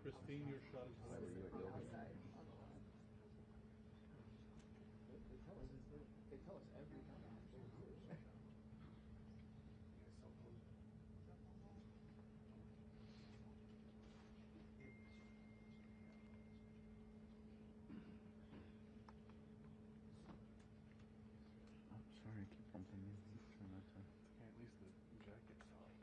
Christine, your shot is whenever you're ready. They tell us every time. Sorry, I keep bumping you. Try not to. Yeah, at least the jacket's soft.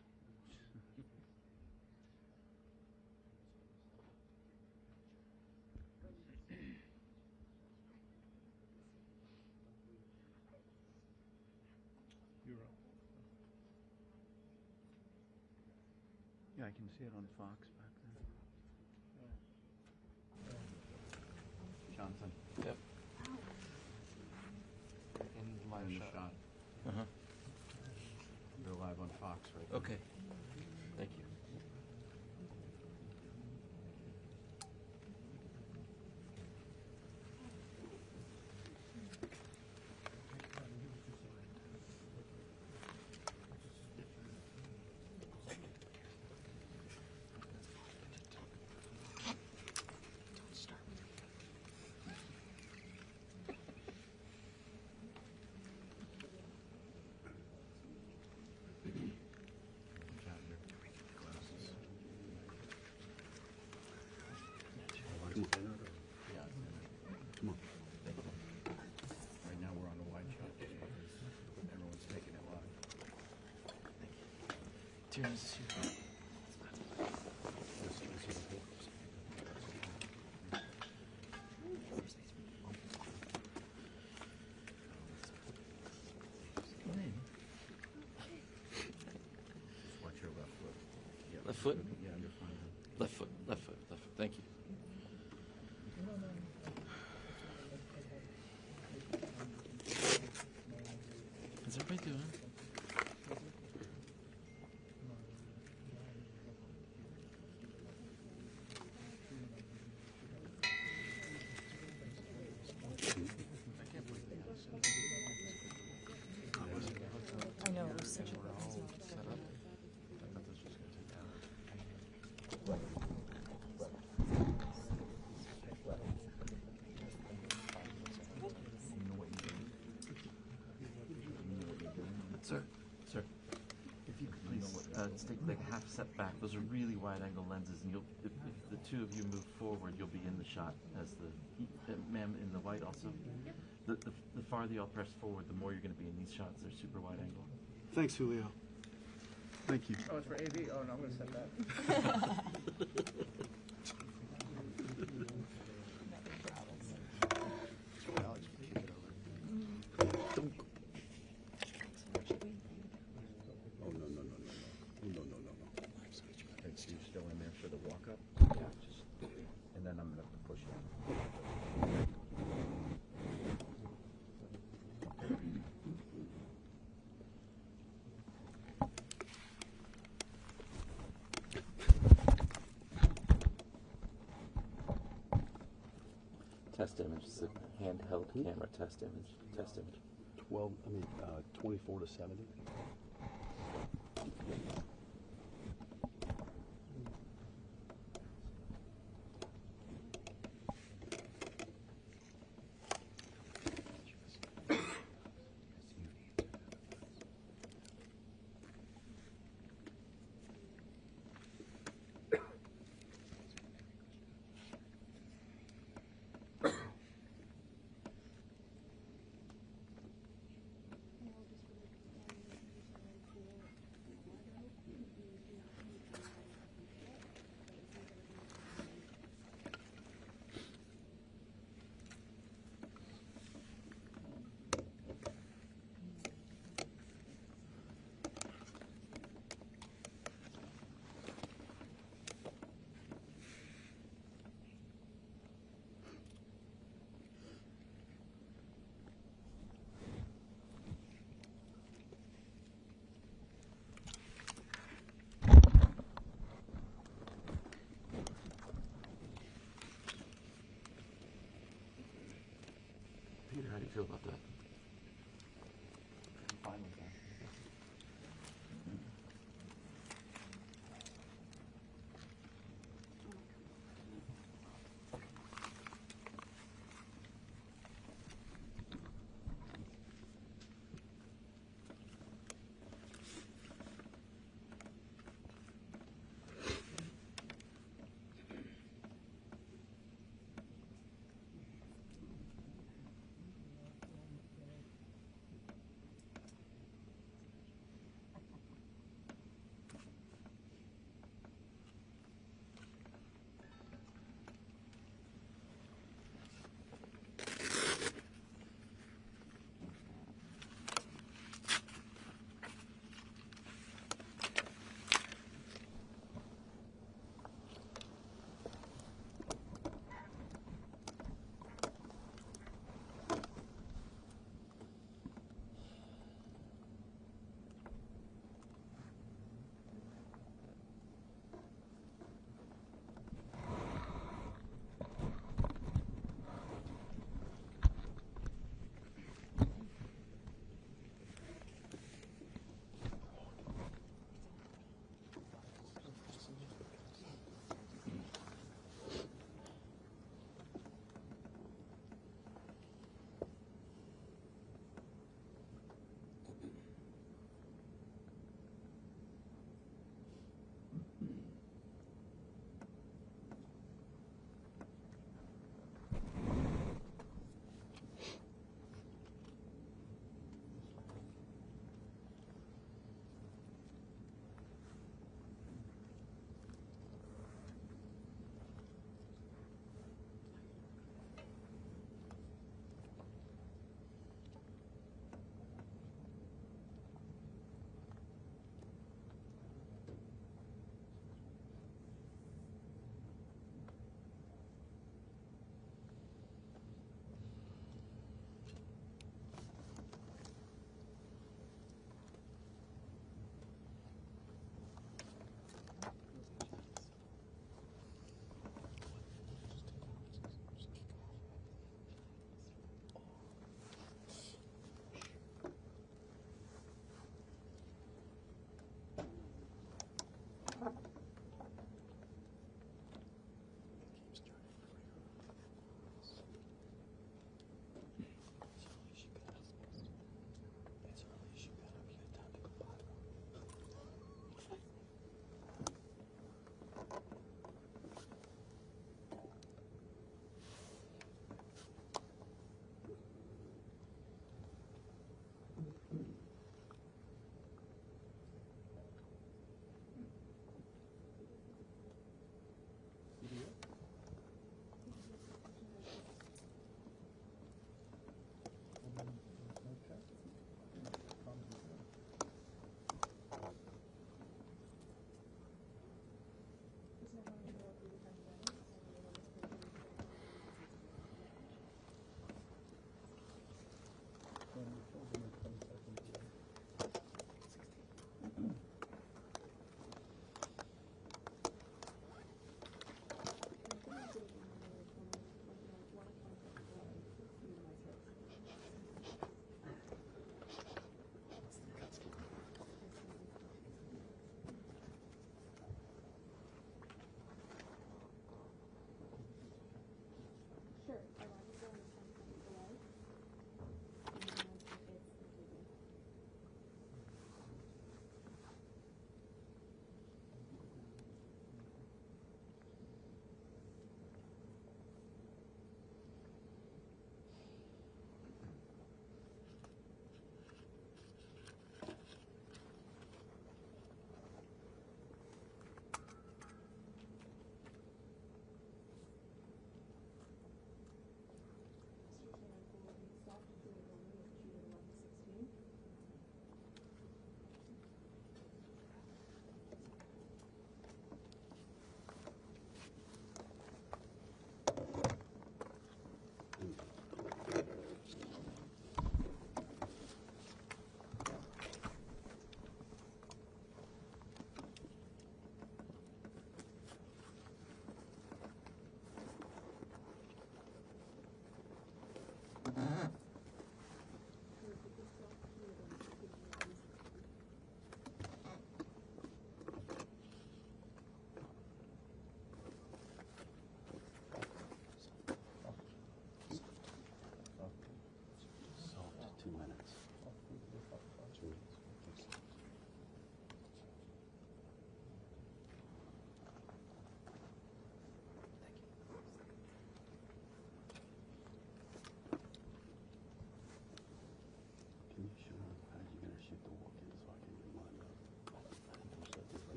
You're up. Yeah, I can see it on Fox back there. Johnson. Yep. In live In the shot. shot. Uh-huh. They're live on Fox right now. Okay. Thank you. Come on. Right now we're on the wide shot just because everyone's taking it live. Cheers. Just watch your left foot. Yeah, Left foot? Yeah, you're fine. Left foot, left foot, left foot. Thank you. How's everybody doing? I know, it was such a good Set up. I thought this was going to take hours. You know what you're doing? You know what you're doing? Sir, sir, if you could please take like a half step back. Those are really wide-angle lenses, and you'll, if the two of you move forward, you'll be in the shot as the ma'am in the white also. The farther y'all press forward, the more you're going to be in these shots. They're super wide-angle. Thanks, Julio. Thank you. Oh, it's for AV? Oh, no, I'm going to set that. Alex, kick it over. Oh, no, no, no, no, no. Oh, no, no, no, no. Thanks. You still in there for the walk up? Yeah. Just, and then I'm going to have to push it. Test image. It's a handheld camera test image. Test image. 24 to 70. Peter, how do you feel about that? I'm fine with that.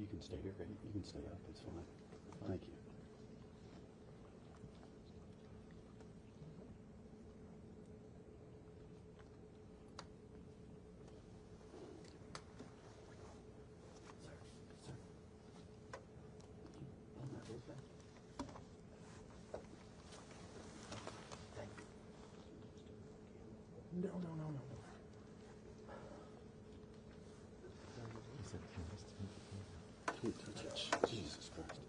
You can stay here. You can stay up. It's fine. Thank you. No. Can't touch it. Jesus Christ.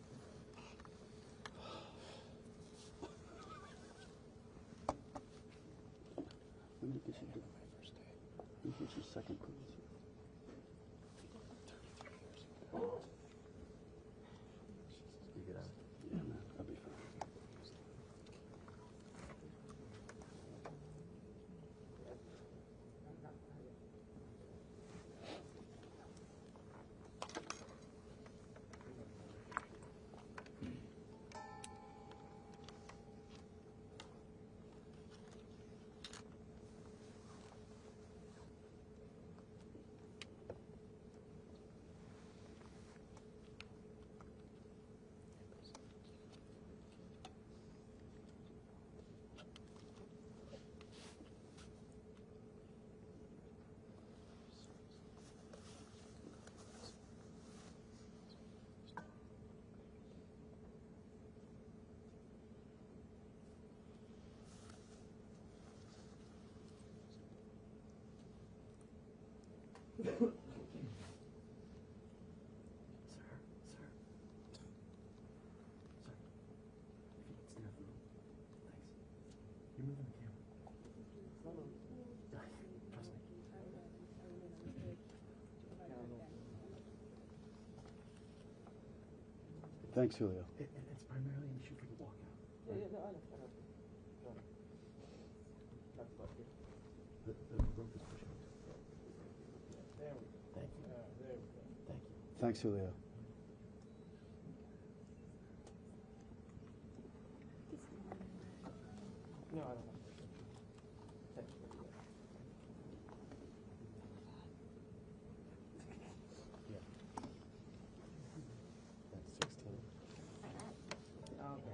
When did you get your first day? When did you get your second cruise? 33 years ago. You get out. Yeah, man. I'll be fine. You're moving the camera. Thanks, Julio. It's primarily an issue for the walkout. Yeah, no, I understand. That's about it. The rope is pushing. There we go. Thank you. There we go. Thank you. Thanks, Julio. No, I don't have to. Thanks. Yeah. That's 16. Okay, all right.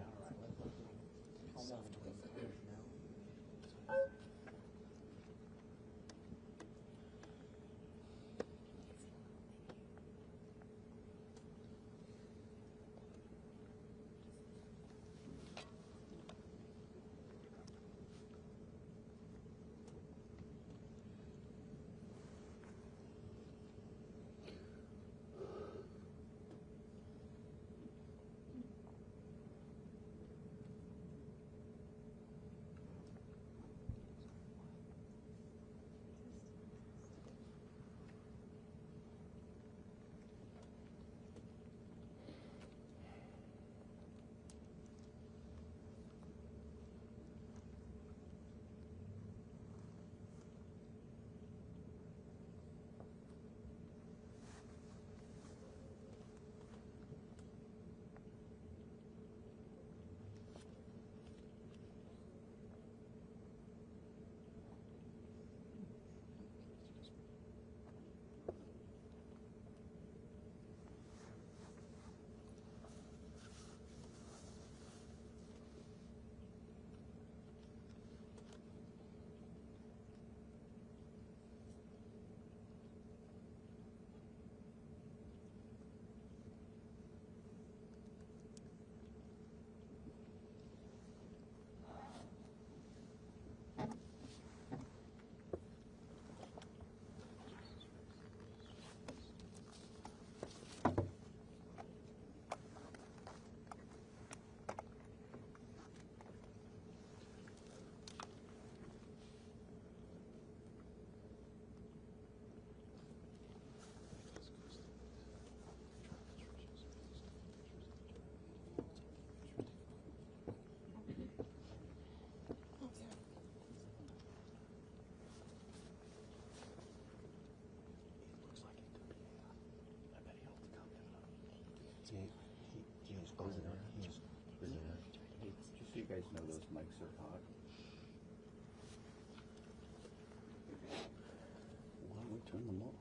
Just so you guys know, those mics are hot. Why don't we turn them off?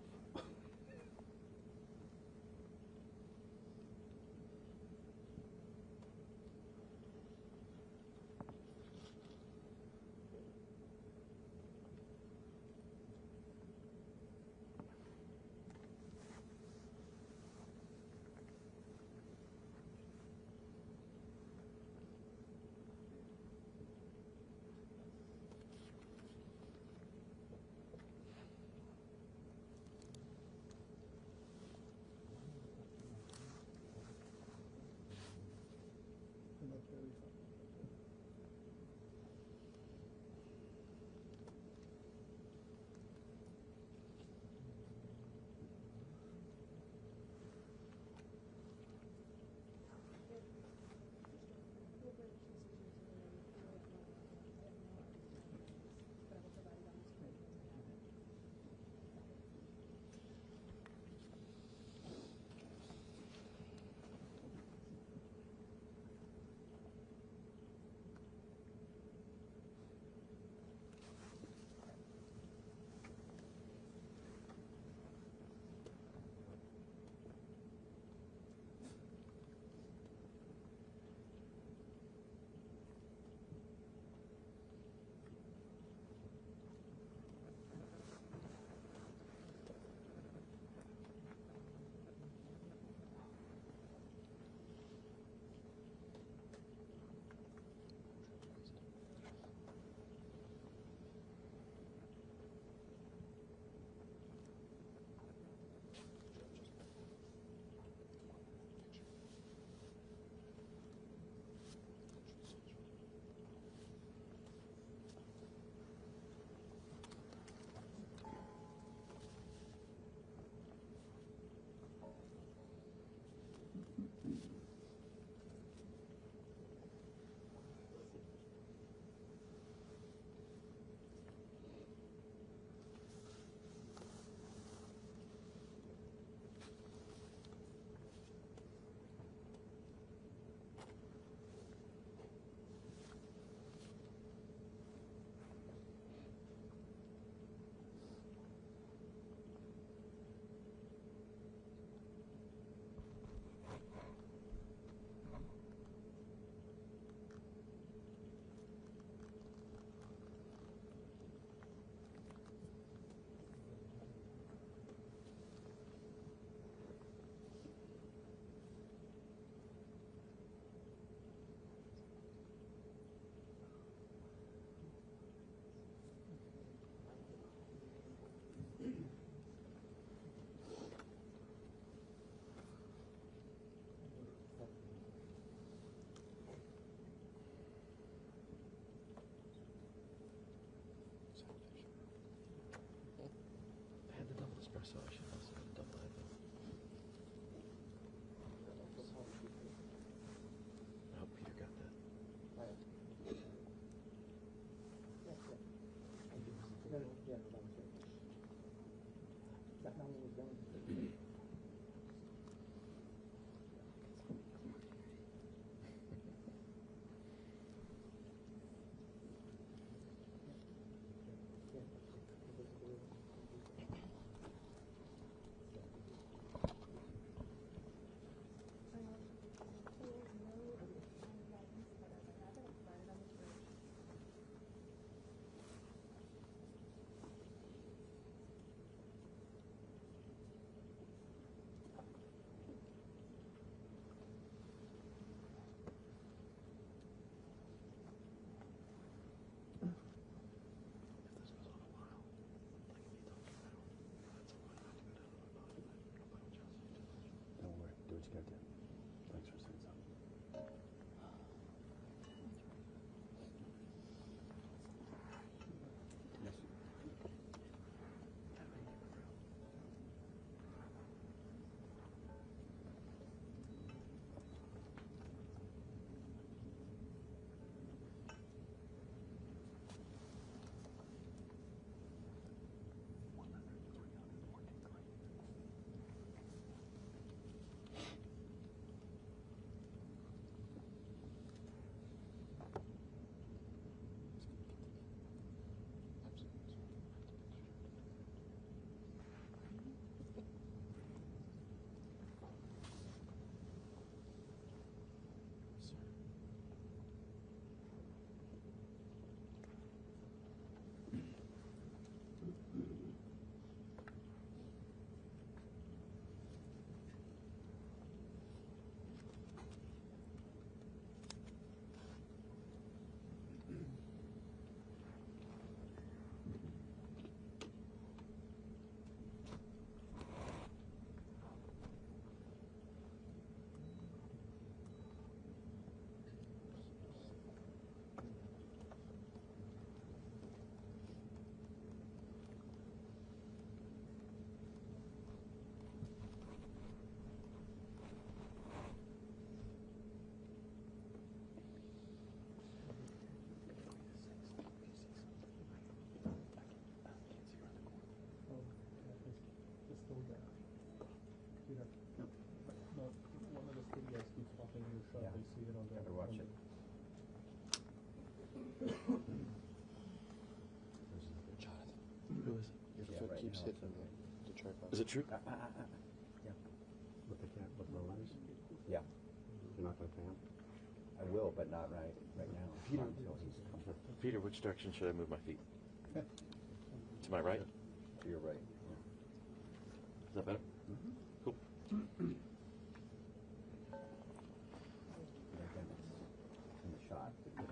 truth? Yeah. With the lens? Yeah. You're not going to pay him? I will, but not right now. Peter. Not until he's come. Peter, which direction should I move my feet? To my right? To your right. Yeah. Is that better? Mm-hmm. Cool. Again, it's in the shot. Trying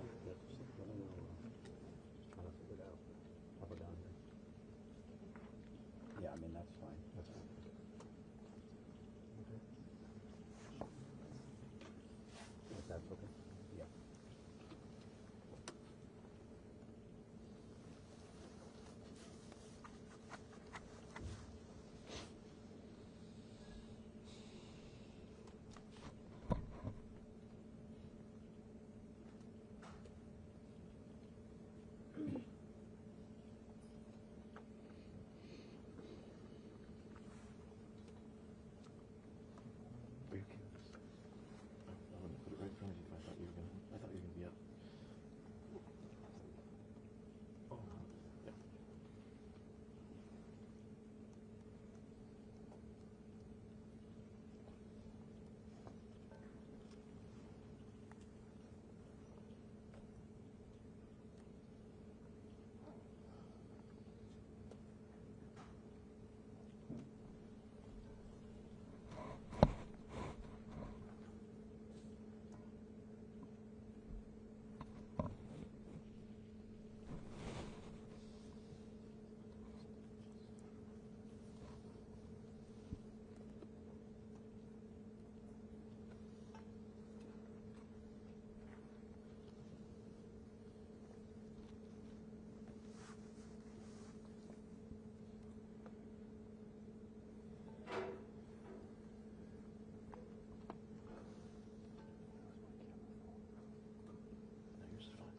to figure it out. Up or down here? Yeah, I mean, that's fine. That's fine. Okay. If that's okay? Yeah. Are you okay with this? I wouldn't put it right in front of you if I thought you were gonna be up. Oh, yeah. No, yours is fine.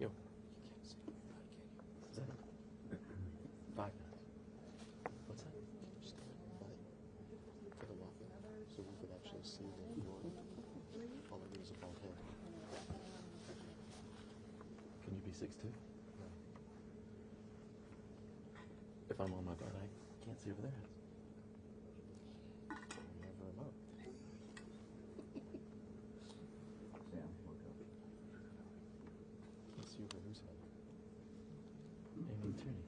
Yo. Is that it? 5 minutes. What's that? Just for the walk so we could actually see the floor. All it is a bald head. Can you be 6'2"? If I'm on my butt, I can't see over there. Never remote. Sam, look up. Let's see over whose head. Amy Tierney.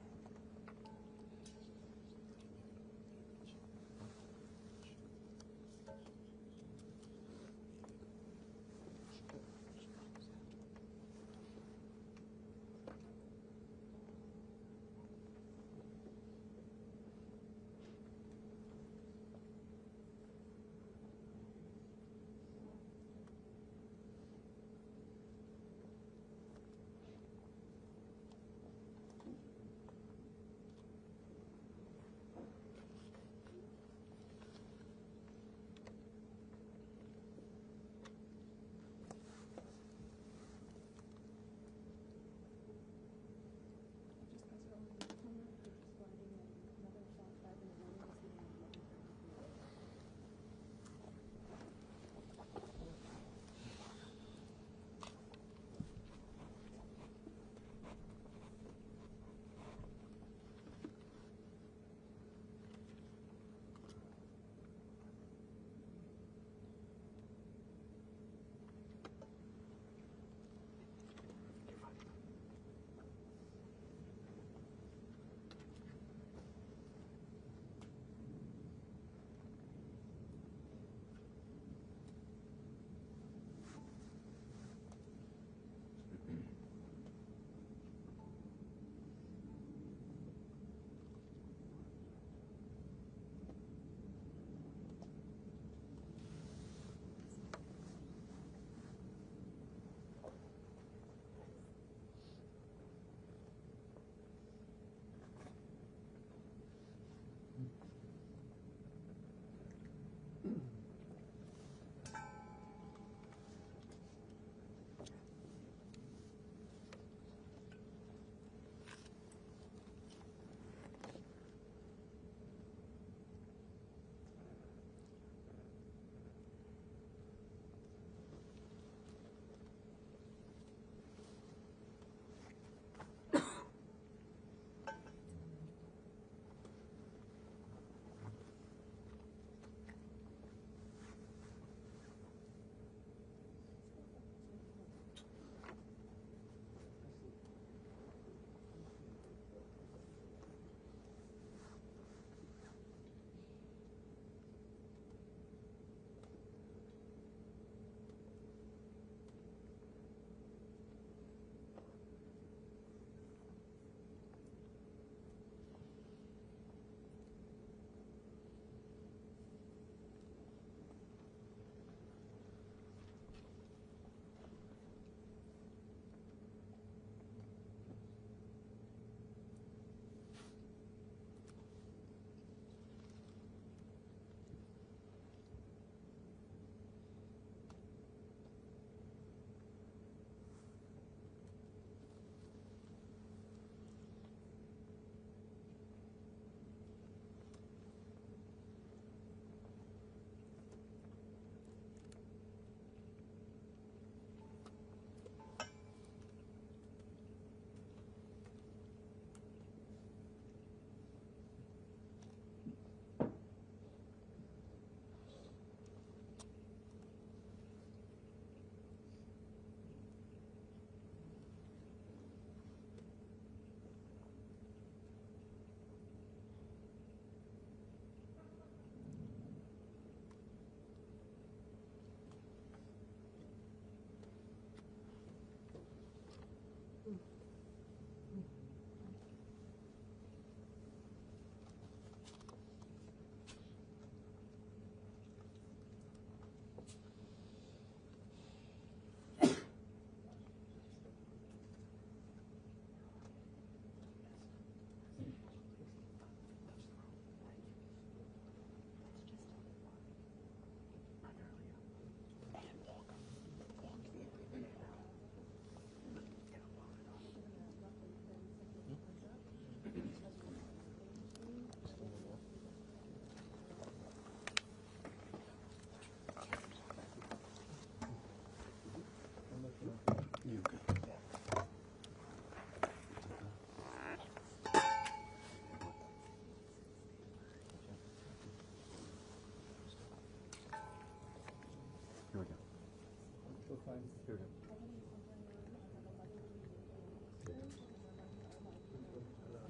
Here it is.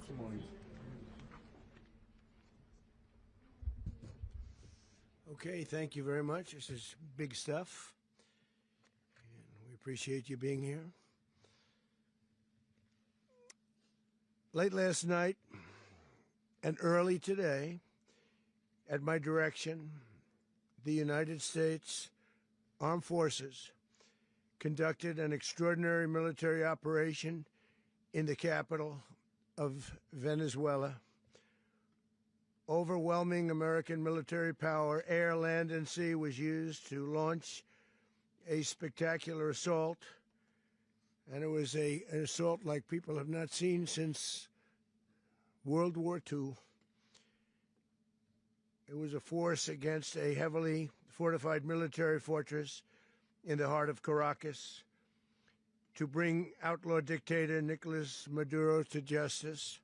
Good morning. Okay, thank you very much. This is big stuff, and we appreciate you being here. Late last night and early today, at my direction, the United States Armed Forces conducted an extraordinary military operation in the capital of Venezuela. Overwhelming American military power, air, land, and sea, was used to launch a spectacular assault. And it was an assault like people have not seen since World War II. It was a force against a heavily fortified military fortress in the heart of Caracas to bring outlaw dictator Nicolas Maduro to justice.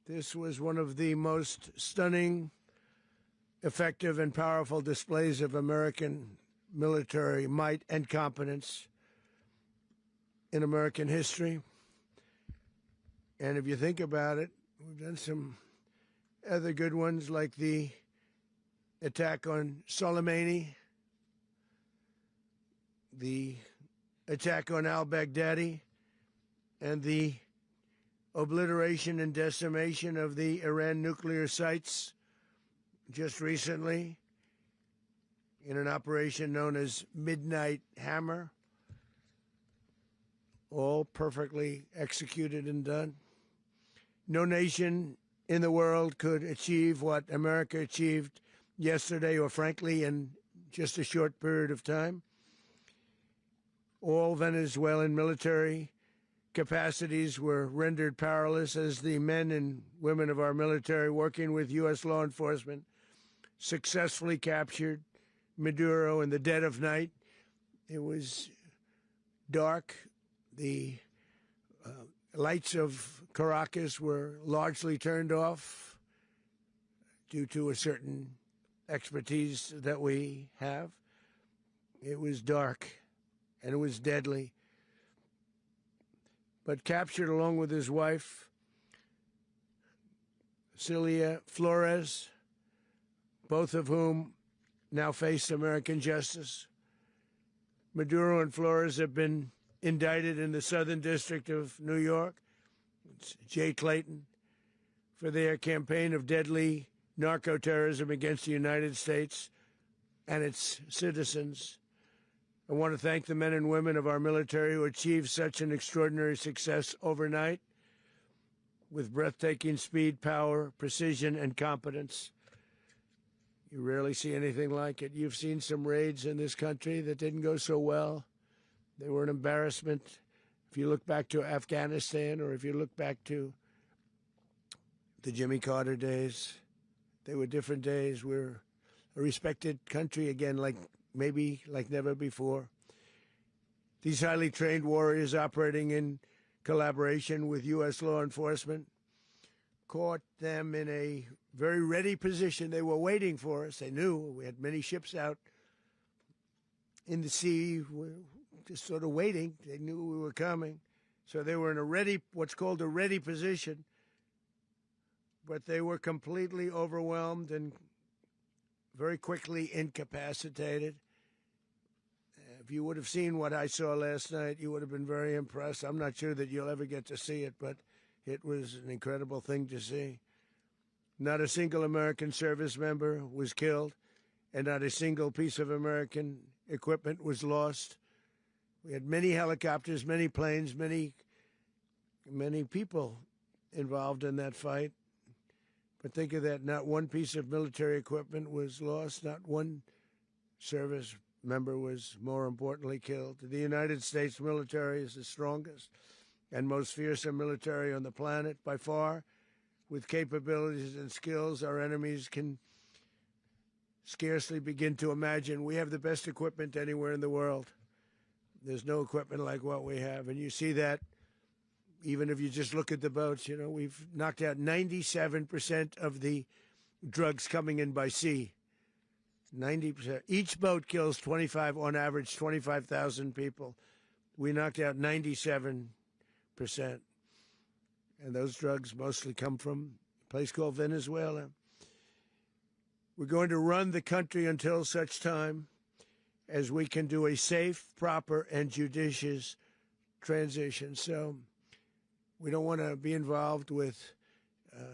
This was one of the most stunning, effective, and powerful displays of American military might and competence in American history. And if you think about it, we've done some other good ones, like the attack on Soleimani, the attack on al-Baghdadi, and the obliteration and decimation of the Iran nuclear sites just recently in an operation known as Midnight Hammer, all perfectly executed and done. No nation in the world could achieve what America achieved yesterday, or frankly in just a short period of time. All Venezuelan military capacities were rendered powerless as the men and women of our military, working with U.S. law enforcement, successfully captured Maduro in the dead of night. It was dark. The lights of Caracas were largely turned off due to a certain expertise that we have. It was dark, and it was deadly. But captured along with his wife, Celia Flores, both of whom now face American justice. Maduro and Flores have been indicted in the Southern District of New York, it's Jay Clayton, for their campaign of deadly narco-terrorism against the United States and its citizens. I want to thank the men and women of our military who achieved such an extraordinary success overnight with breathtaking speed, power, precision, and competence. You rarely see anything like it. You've seen some raids in this country that didn't go so well. They were an embarrassment. If you look back to Afghanistan, or if you look back to the Jimmy Carter days, they were different days. We're a respected country again, maybe like never before. These highly trained warriors, operating in collaboration with U.S. law enforcement, caught them in a very ready position. They were waiting for us. They knew we had many ships out in the sea, just sort of waiting. They knew we were coming. So they were in a ready, what's called a ready position, but they were completely overwhelmed and very quickly incapacitated. If you would have seen what I saw last night, you would have been very impressed. I'm not sure that you'll ever get to see it, but it was an incredible thing to see. Not a single American service member was killed, and not a single piece of American equipment was lost. We had many helicopters, many planes, many people involved in that fight. But think of that, not one piece of military equipment was lost, not one service member was, more importantly, killed. The United States military is the strongest and most fearsome military on the planet by far. With capabilities and skills our enemies can scarcely begin to imagine. We have the best equipment anywhere in the world. There's no equipment like what we have, and you see that even if you just look at the boats. You know, we've knocked out 97% of the drugs coming in by sea. 90%. Each boat kills 25, on average, 25,000 people. We knocked out 97%. And those drugs mostly come from a place called Venezuela. We're going to run the country until such time as we can do a safe, proper, and judicious transition. So we don't want to be involved with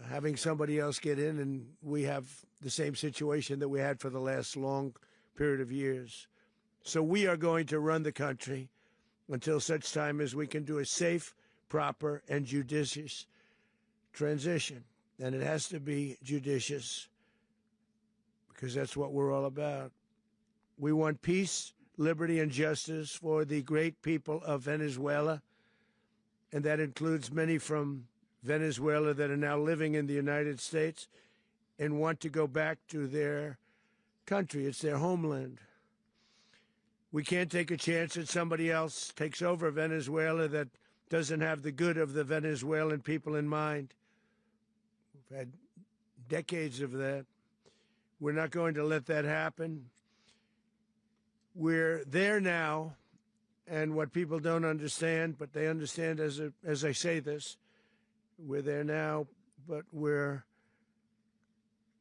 having somebody else get in, and we have the same situation that we had for the last long period of years. So we are going to run the country until such time as we can do a safe, proper, and judicious transition. And it has to be judicious because that's what we're all about. We want peace, liberty, and justice for the great people of Venezuela, and that includes many from Venezuela that are now living in the United States and want to go back to their country. It's their homeland. We can't take a chance that somebody else takes over Venezuela that doesn't have the good of the Venezuelan people in mind. We've had decades of that. We're not going to let that happen. We're there now, and what people don't understand, but they understand as I say this, we're there now, but we're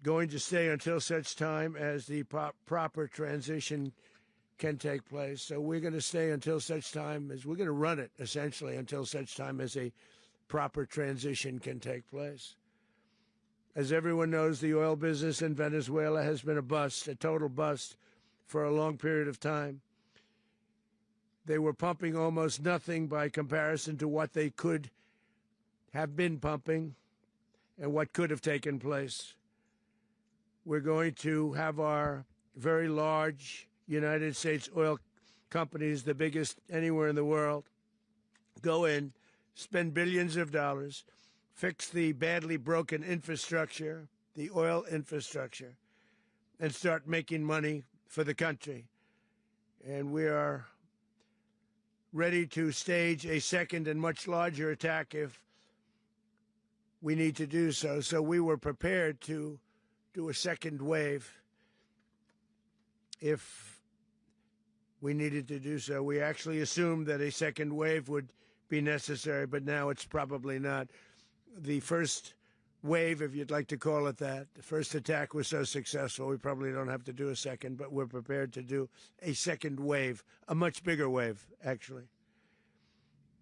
going to stay until such time as the proper transition can take place. So we're going to stay until such time as we're going to run it, essentially, until such time as a proper transition can take place. As everyone knows, the oil business in Venezuela has been a bust, a total bust, for a long period of time. They were pumping almost nothing by comparison to what they could have been pumping and what could have taken place. We're going to have our very large United States oil companies, the biggest anywhere in the world, go in, spend billions of dollars, fix the badly broken infrastructure, the oil infrastructure, and start making money for the country. And we are ready to stage a second and much larger attack if we need to do so. So we were prepared to do a second wave if we needed to do so. We actually assumed that a second wave would be necessary, but now it's probably not. The first wave, if you'd like to call it that, the first attack was so successful, we probably don't have to do a second, but we're prepared to do a second wave, a much bigger wave, actually.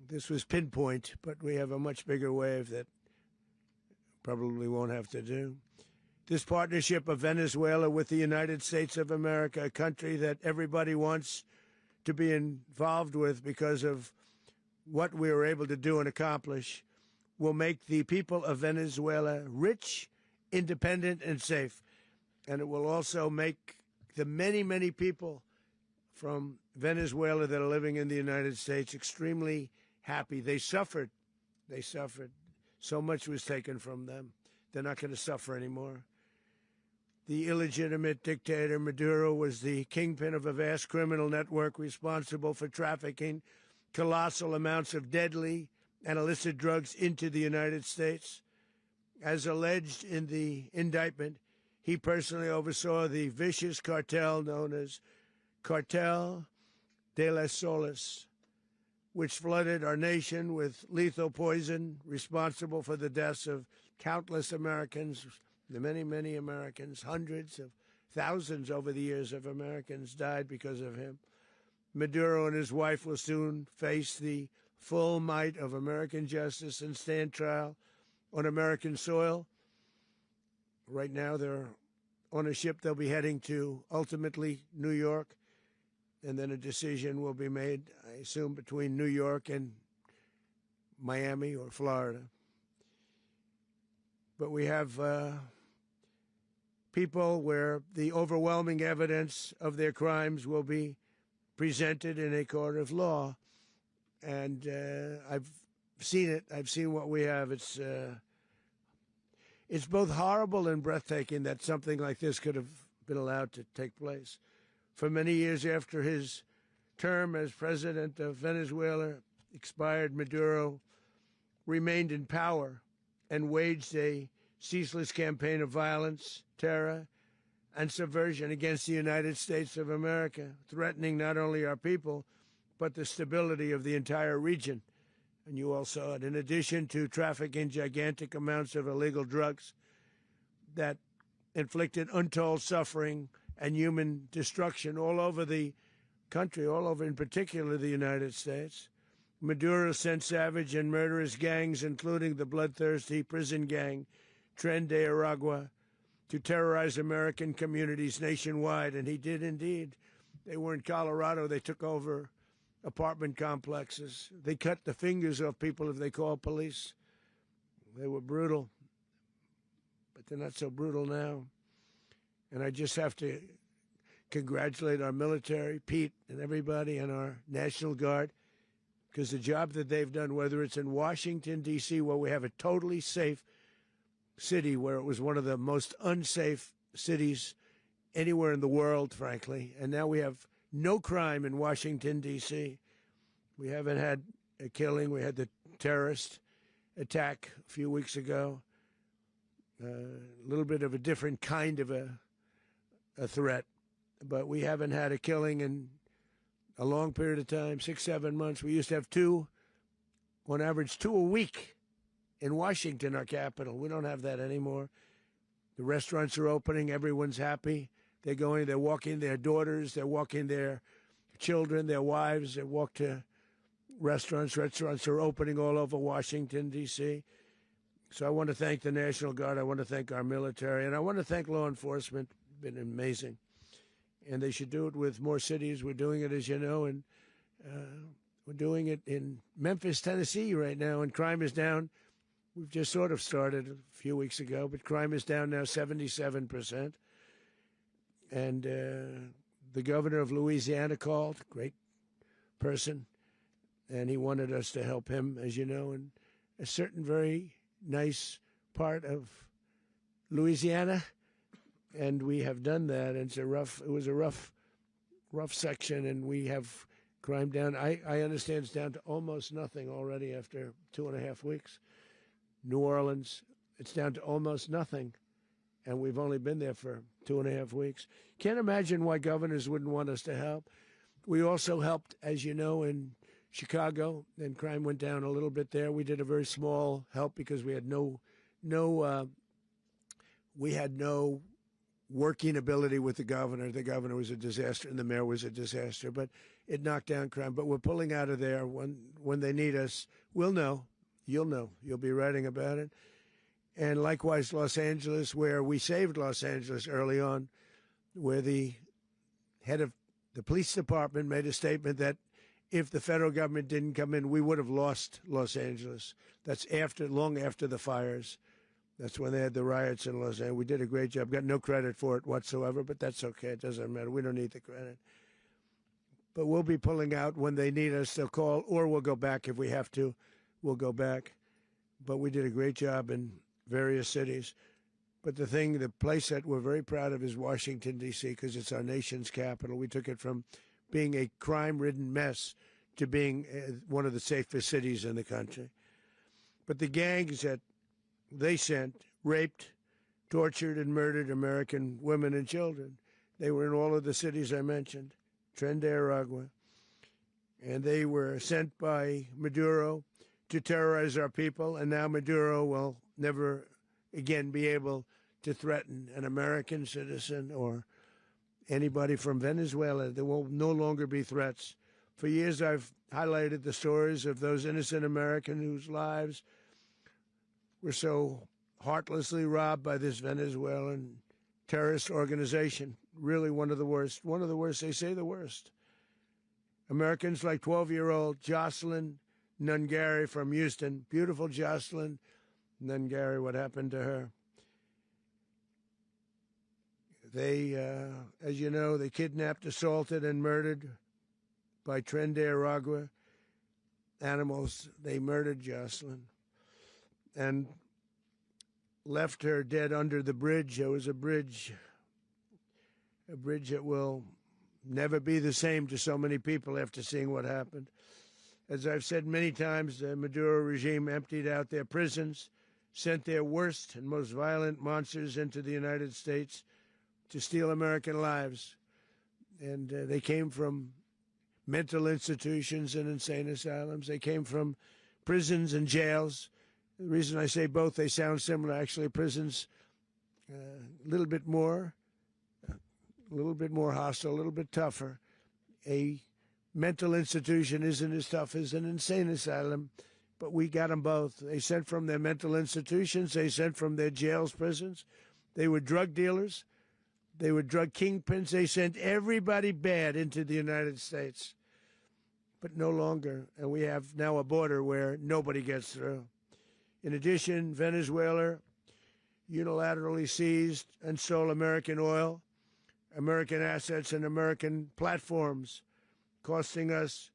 This was pinpoint, but we have a much bigger wave that probably won't have to do. This partnership of Venezuela with the United States of America, a country that everybody wants to be involved with because of what we were able to do and accomplish, will make the people of Venezuela rich, independent, and safe. And it will also make the many, many people from Venezuela that are living in the United States extremely happy. They suffered. They suffered. So much was taken from them. They're not going to suffer anymore. The illegitimate dictator Maduro was the kingpin of a vast criminal network responsible for trafficking colossal amounts of deadly and illicit drugs into the United States. As alleged in the indictment, he personally oversaw the vicious cartel known as Cartel de las Solas, which flooded our nation with lethal poison, responsible for the deaths of countless Americans, the many, many Americans. Hundreds of thousands over the years of Americans died because of him. Maduro and his wife will soon face the full might of American justice and stand trial on American soil. Right now, they're on a ship. They'll be heading to, ultimately, New York, and then a decision will be made, I assume, between New York and Miami or Florida. But we have people where the overwhelming evidence of their crimes will be presented in a court of law. And I've seen it. I've seen what we have. It's both horrible and breathtaking that something like this could have been allowed to take place. For many years after his term as president of Venezuela expired, Maduro remained in power and waged a ceaseless campaign of violence, terror, and subversion against the United States of America, threatening not only our people, but the stability of the entire region. And you all saw it. In addition to trafficking gigantic amounts of illegal drugs that inflicted untold suffering and human destruction all over the country, all over in particular the United States, Maduro sent savage and murderous gangs, including the bloodthirsty prison gang Tren de Aragua, to terrorize American communities nationwide. And he did indeed. They were in Colorado. They took over apartment complexes. They cut the fingers off people if they called police. They were brutal, but they're not so brutal now. And I just have to congratulate our military, Pete and everybody, and our National Guard, because the job that they've done, whether it's in Washington, D.C., where we have a totally safe city, where it was one of the most unsafe cities anywhere in the world, frankly, and now we have no crime in Washington, D.C. We haven't had a killing. We had the terrorist attack a few weeks ago. A little bit of a different kind of a threat, but we haven't had a killing in a long period of time, 6, 7 months. We used to have two, on average, 2 a week in Washington, our capital. We don't have that anymore. The restaurants are opening. Everyone's happy. They're going, they're walking their daughters, they're walking their children, their wives. They walk to restaurants. Restaurants are opening all over Washington, D.C. So I want to thank the National Guard. I want to thank our military. And I want to thank law enforcement. It's been amazing. And they should do it with more cities. We're doing it, as you know, and we're doing it in Memphis, Tennessee right now, and crime is down. We've just sort of started a few weeks ago, but crime is down now 77%. And the governor of Louisiana called, great person, and he wanted us to help him, as you know, in a certain very nice part of Louisiana, and we have done that. And it was a rough section, and we have crime down. I understand it's down to almost nothing already after 2.5 weeks. New Orleans, it's down to almost nothing. And we've only been there for 2.5 weeks. Can't imagine why governors wouldn't want us to help. We also helped, as you know, in Chicago, and crime went down a little bit there. We did a very small help because we had no working ability with the governor. The governor was a disaster, and the mayor was a disaster. But it knocked down crime. But we're pulling out of there. When they need us, we'll know. You'll know. You'll be writing about it. And likewise, Los Angeles, where we saved Los Angeles early on, where the head of the police department made a statement that if the federal government didn't come in, we would have lost Los Angeles. That's long after the fires. That's when they had the riots in Los Angeles. We did a great job. Got no credit for it whatsoever, but that's okay. It doesn't matter. We don't need the credit. But we'll be pulling out when they need us. They'll call, or we'll go back if we have to. We'll go back. But we did a great job in various cities. But the place that we're very proud of is Washington, D.C., because it's our nation's capital. We took it from being a crime-ridden mess to being one of the safest cities in the country. But the gangs that they sent raped, tortured, and murdered American women and children. They were in all of the cities I mentioned, Tren de Aragua. And they were sent by Maduro to terrorize our people, and now Maduro will never again be able to threaten an American citizen or anybody from Venezuela. There will no longer be threats. For years, I've highlighted the stories of those innocent Americans whose lives were so heartlessly robbed by this Venezuelan terrorist organization. Really one of the worst. One of the worst. They say the worst. Americans like 12-year-old Jocelyn Nungary from Houston. Beautiful Jocelyn Nungary. What happened to her? They, as you know, they kidnapped, assaulted, and murdered by Tren de Aragua animals. They murdered Jocelyn and left her dead under the bridge. There was a bridge that will never be the same to so many people after seeing what happened. As I've said many times, the Maduro regime emptied out their prisons, sent their worst and most violent monsters into the United States to steal American lives. And they came from mental institutions and insane asylums. They came from prisons and jails. The reason I say both, they sound similar. Actually, prisons, a little bit more hostile, a little bit tougher. A mental institution isn't as tough as an insane asylum, but we got them both. They sent from their mental institutions. They sent from their jails, prisons. They were drug dealers. They were drug kingpins. They sent everybody bad into the United States, but no longer. And we have now a border where nobody gets through. In addition, Venezuela unilaterally seized and stole American oil, American assets, and American platforms, costing us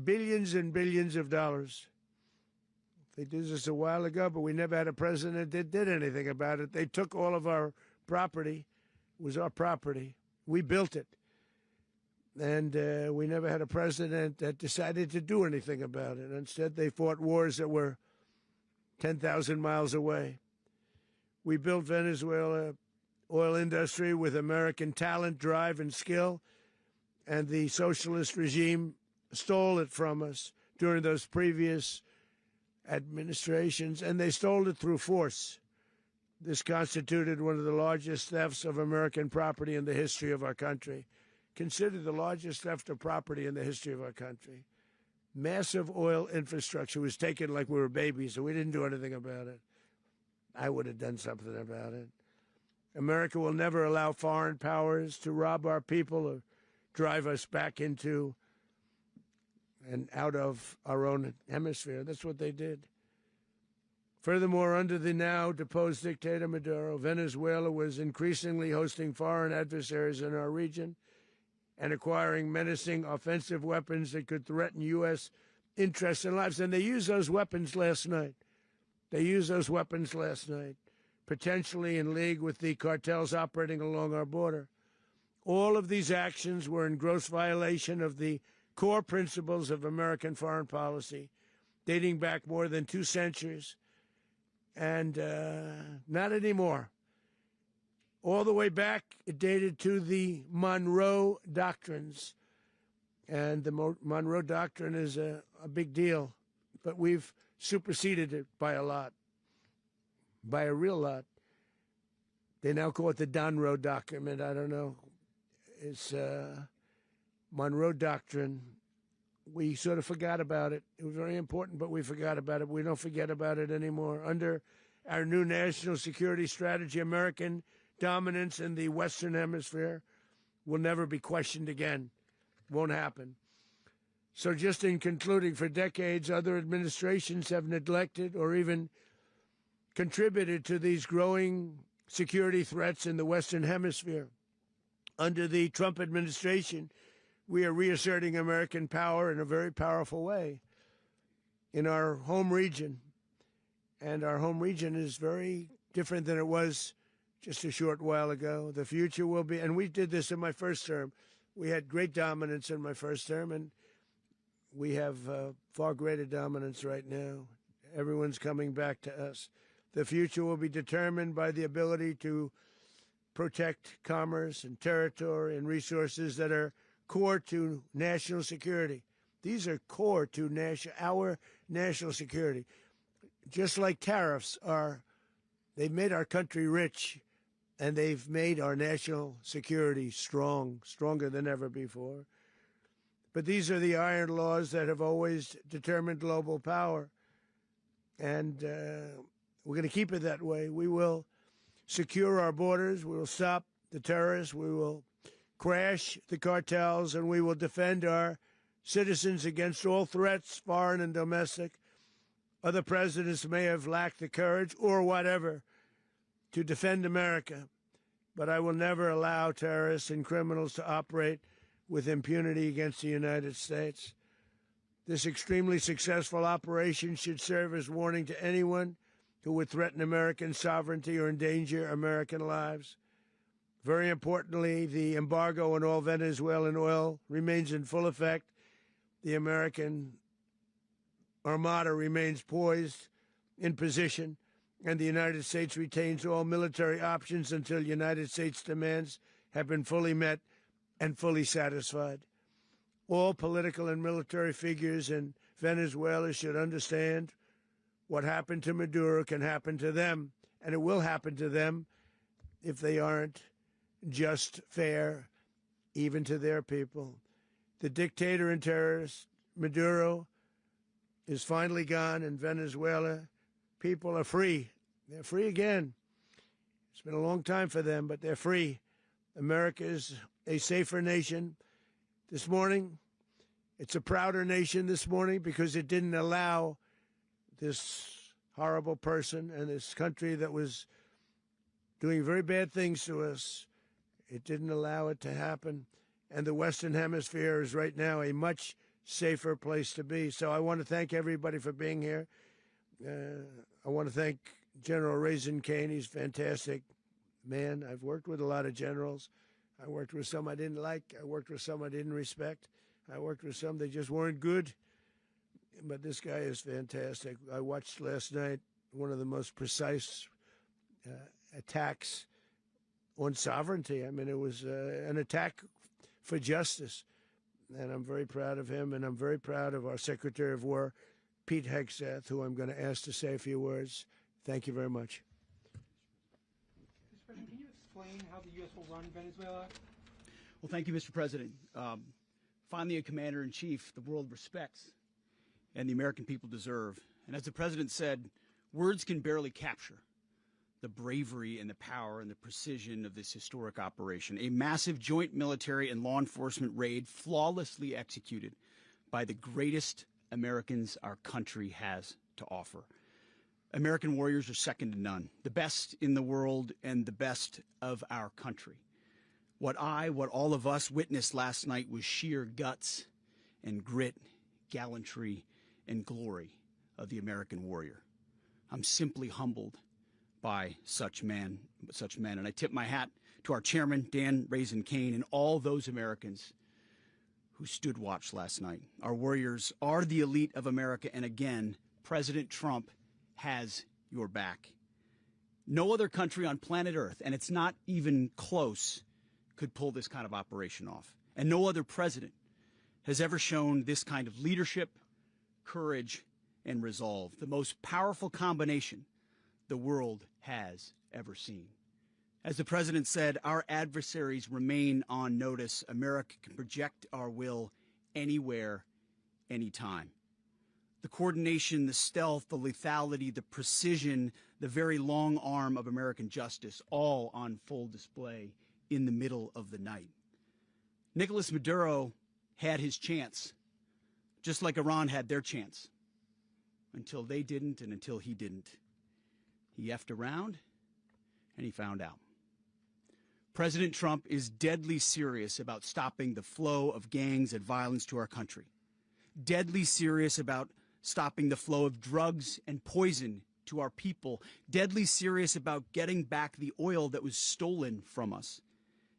billions and billions of dollars. They did this a while ago, but we never had a president that did anything about it. They took all of our property. It was our property. We built it. And we never had a president that decided to do anything about it. Instead, they fought wars that were 10,000 miles away. We built Venezuela oil industry with American talent, drive, and skill, and the socialist regime stole it from us during those previous administrations, and they stole it through force. This constituted one of the largest thefts of American property in the history of our country. Considered the largest theft of property in the history of our country. Massive oil infrastructure was taken like we were babies, and we didn't do anything about it. I would have done something about it. America will never allow foreign powers to rob our people or drive us back into and out of our own hemisphere. That's what they did. Furthermore, under the now deposed dictator Maduro, Venezuela was increasingly hosting foreign adversaries in our region and acquiring menacing offensive weapons that could threaten U.S. interests and lives. And they used those weapons last night. Potentially in league with the cartels operating along our border. All of these actions were in gross violation of the core principles of American foreign policy, dating back more than 2 centuries, and not anymore. All the way back, it dated to the Monroe Doctrines, and the Monroe Doctrine is a big deal, but we've superseded it by a lot. By a real lot. They now call it the Monroe Document. I don't know. It's Monroe Doctrine. We sort of forgot about it. It was very important, but we forgot about it. We don't forget about it anymore. Under our new national security strategy, American dominance in the Western Hemisphere will never be questioned again. Won't happen. So just in concluding, for decades, other administrations have neglected or even contributed to these growing security threats in the Western Hemisphere. Under the Trump administration, we are reasserting American power in a very powerful way in our home region. And our home region is very different than it was just a short while ago. The future will be, and we did this in my first term. We had great dominance in my first term, and we have far greater dominance right now. Everyone's coming back to us. The future will be determined by the ability to protect commerce and territory and resources that are core to national security. These are core to our national security. Just like tariffs they've made our country rich, and they've made our national security stronger than ever before. But these are the iron laws that have always determined global power. And we're going to keep it that way. We will secure our borders. We will stop the terrorists. We will crash the cartels, and we will defend our citizens against all threats, foreign and domestic. Other presidents may have lacked the courage or whatever to defend America, but I will never allow terrorists and criminals to operate with impunity against the United States. This extremely successful operation should serve as warning to anyone who would threaten American sovereignty or endanger American lives. Very importantly, the embargo on all Venezuelan oil remains in full effect. The American Armada remains poised in position, and the United States retains all military options until United States demands have been fully met and fully satisfied. All political and military figures in Venezuela should understand what happened to Maduro can happen to them, and it will happen to them if they aren't just, fair, even to their people. The dictator and terrorist, Maduro, is finally gone, and Venezuela people are free. They're free again. It's been a long time for them, but they're free. America is a safer nation. This morning, it's a prouder nation this morning because it didn't allow this horrible person and this country that was doing very bad things to us. It didn't allow it to happen. And the Western Hemisphere is right now a much safer place to be. So I want to thank everybody for being here. I want to thank General Raisin Kane. He's a fantastic man. I've worked with a lot of generals. I worked with some I didn't like. I worked with some I didn't respect. I worked with some that just weren't good. But this guy is fantastic. I watched last night one of the most precise attacks on sovereignty. I mean, it was an attack for justice. And I'm very proud of him, and I'm very proud of our Secretary of War, Pete Hegseth, who I'm going to ask to say a few words. Thank you very much. Mr. President, can you explain how the U.S. will run Venezuela? Well, thank you, Mr. President. Finally, a commander-in-chief the world respects and the American people deserve. And as the President said, words can barely capture the bravery and the power and the precision of this historic operation. A massive joint military and law enforcement raid flawlessly executed by the greatest Americans our country has to offer. American warriors are second to none, the best in the world and the best of our country. What all of us witnessed last night was sheer guts and grit, gallantry, and glory of the American warrior. I'm simply humbled by such men. And I tip my hat to our chairman, Dan Raisin Kane, and all those Americans who stood watch last night. Our warriors are the elite of America, and again, President Trump has your back. No other country on planet Earth, and it's not even close, could pull this kind of operation off. And no other president has ever shown this kind of leadership, courage, and resolve. The most powerful combination the world has ever seen. As the President said, our adversaries remain on notice. America can project our will anywhere, anytime. The coordination, the stealth, the lethality, the precision, the very long arm of American justice, all on full display in the middle of the night. Nicolas Maduro had his chance, just like Iran had their chance, until they didn't and until he didn't. He effed around, and he found out. President Trump is deadly serious about stopping the flow of gangs and violence to our country. Deadly serious about stopping the flow of drugs and poison to our people. Deadly serious about getting back the oil that was stolen from us.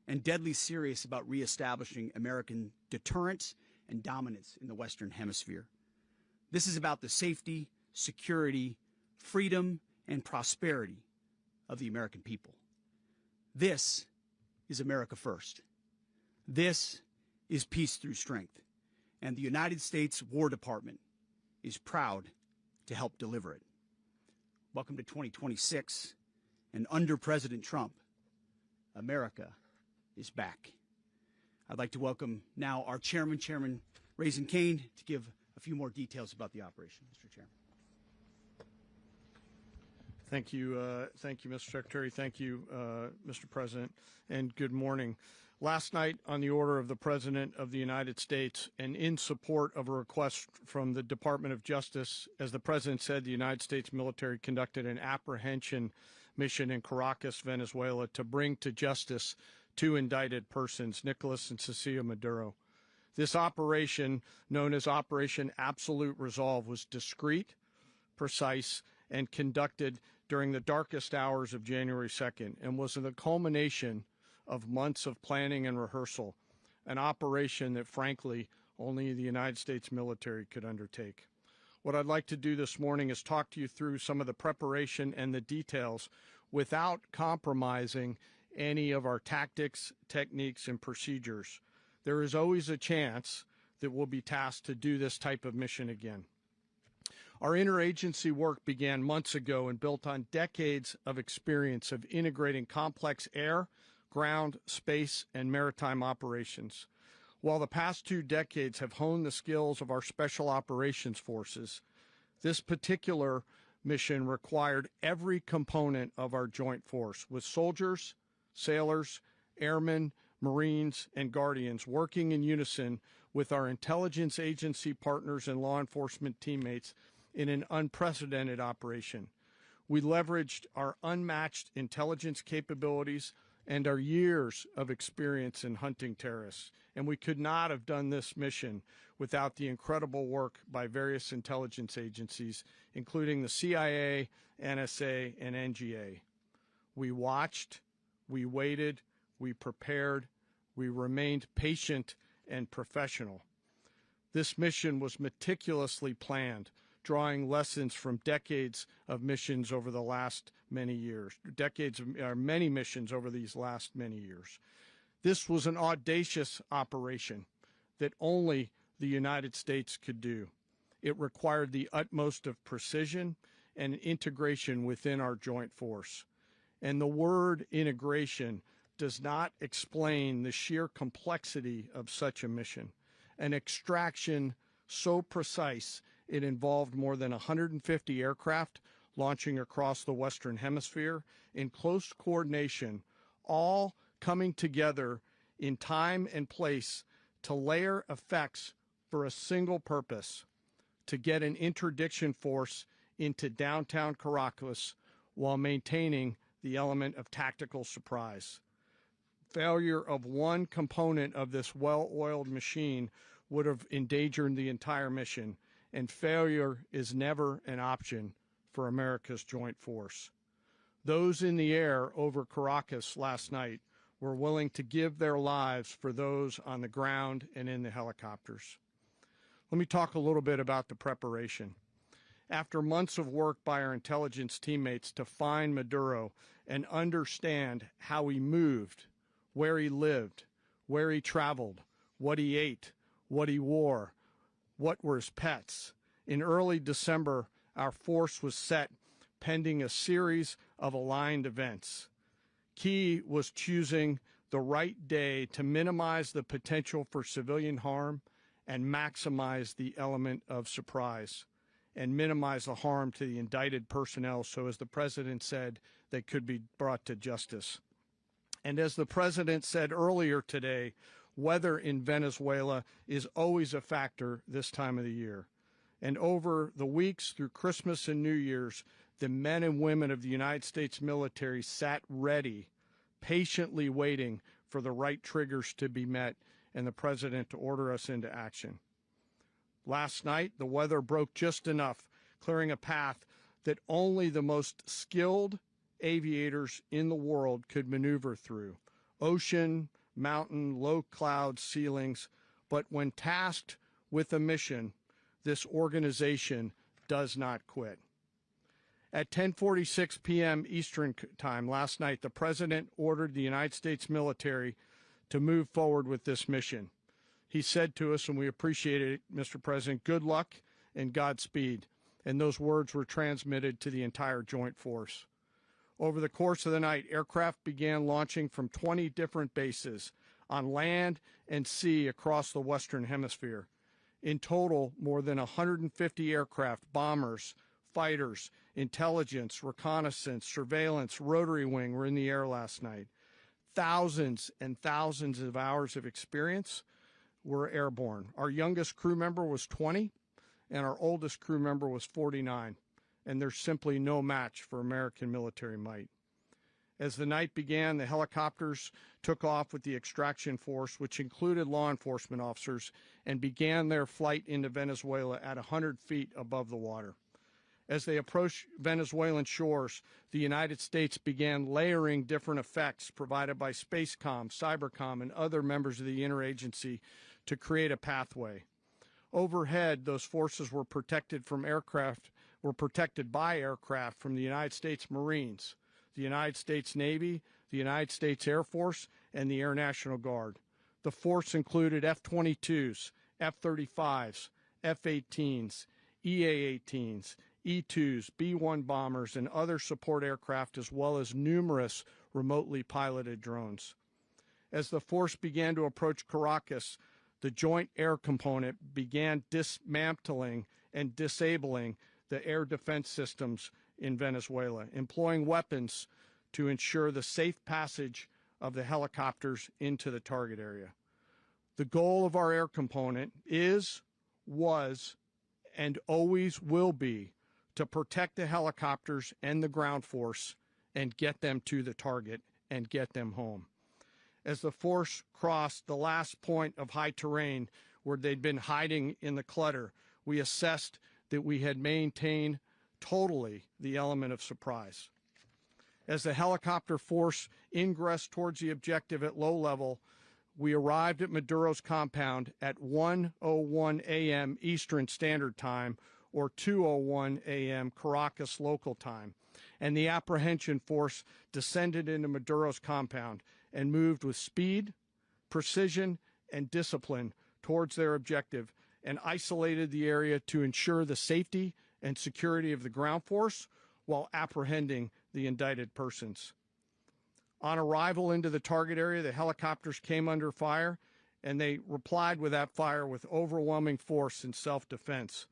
And deadly serious about reestablishing American deterrence and dominance in the Western Hemisphere. This is about the safety, security, freedom, and prosperity of the American people. This is America first. This is peace through strength. And the United States War Department is proud to help deliver it. Welcome to 2026. And under President Trump, America is back. I'd like to welcome now our chairman, Chairman Raisin Kane, to give a few more details about the operation. Mr. Chairman. Thank you, Mr. Secretary. Thank you, Mr. President, and good morning. Last night, on the order of the President of the United States and in support of a request from the Department of Justice, as the President said, the United States military conducted an apprehension mission in Caracas, Venezuela, to bring to justice two indicted persons, Nicolas and Cecilia Maduro. This operation, known as Operation Absolute Resolve, was discreet, precise, and conducted during the darkest hours of January 2nd and was the culmination of months of planning and rehearsal, an operation that, frankly, only the United States military could undertake. What I'd like to do this morning is talk to you through some of the preparation and the details without compromising any of our tactics, techniques, and procedures. There is always a chance that we'll be tasked to do this type of mission again. Our interagency work began months ago and built on decades of experience of integrating complex air, ground, space, and maritime operations. While the past 2 decades have honed the skills of our special operations forces, this particular mission required every component of our joint force, with soldiers, sailors, airmen, Marines, and Guardians working in unison with our intelligence agency partners and law enforcement teammates in an unprecedented operation. We leveraged our unmatched intelligence capabilities and our years of experience in hunting terrorists, and we could not have done this mission without the incredible work by various intelligence agencies, including the CIA, NSA, and NGA. We watched, we waited, we prepared, we remained patient and professional. This mission was meticulously planned, drawing lessons from decades of missions over the last many years, many missions over these last many years. This was an audacious operation that only the United States could do. It required the utmost of precision and integration within our joint force. And the word integration does not explain the sheer complexity of such a mission. An extraction so precise it involved more than 150 aircraft launching across the Western Hemisphere in close coordination, all coming together in time and place to layer effects for a single purpose: to get an interdiction force into downtown Caracas while maintaining the element of tactical surprise. Failure of one component of this well-oiled machine would have endangered the entire mission, and failure is never an option for America's joint force. Those in the air over Caracas last night were willing to give their lives for those on the ground and in the helicopters. Let me talk a little bit about the preparation. After months of work by our intelligence teammates to find Maduro and understand how he moved, where he lived, where he traveled, what he ate, what he wore, what were his pets, in early December, our force was set pending a series of aligned events. Key was choosing the right day to minimize the potential for civilian harm and maximize the element of surprise, and minimize the harm to the indicted personnel so, as the President said, they could be brought to justice. And as the President said earlier today, weather in Venezuela is always a factor this time of the year. And over the weeks through Christmas and New Year's, the men and women of the United States military sat ready, patiently waiting for the right triggers to be met and the President to order us into action. Last night, the weather broke just enough, clearing a path that only the most skilled aviators in the world could maneuver through. Ocean, mountain, low cloud ceilings, but when tasked with a mission, this organization does not quit. At 10:46 p.m. Eastern Time last night, the President ordered the United States military to move forward with this mission. He said to us, and we appreciate it, Mr. President, good luck and Godspeed. And those words were transmitted to the entire joint force. Over the course of the night, aircraft began launching from 20 different bases on land and sea across the Western Hemisphere. In total, more than 150 aircraft, bombers, fighters, intelligence, reconnaissance, surveillance, rotary wing were in the air last night. Thousands and thousands of hours of experience were airborne. Our youngest crew member was 20, and our oldest crew member was 49. And there's simply no match for American military might. As the night began, the helicopters took off with the extraction force, which included law enforcement officers, and began their flight into Venezuela at 100 feet above the water. As they approached Venezuelan shores, the United States began layering different effects provided by Spacecom, Cybercom, and other members of the interagency to create a pathway. Overhead, those forces were protected by aircraft from the United States Marines, the United States Navy, the United States Air Force, and the Air National Guard. The force included F-22s, F-35s, F-18s, EA-18s, E-2s, B-1 bombers, and other support aircraft, as well as numerous remotely piloted drones. As the force began to approach Caracas, the Joint Air Component began dismantling and disabling the air defense systems in Venezuela, employing weapons to ensure the safe passage of the helicopters into the target area. The goal of our air component is, was, and always will be to protect the helicopters and the ground force and get them to the target and get them home. As the force crossed the last point of high terrain where they'd been hiding in the clutter, we assessed that we had maintained totally the element of surprise. As the helicopter force ingressed towards the objective at low level, we arrived at Maduro's compound at 1:01 a.m. Eastern Standard Time, or 2:01 a.m. Caracas local time, and the apprehension force descended into Maduro's compound and moved with speed, precision, and discipline towards their objective and isolated the area to ensure the safety and security of the ground force while apprehending the indicted persons. On arrival into the target area, the helicopters came under fire, and they replied with that fire with overwhelming force in self-defense.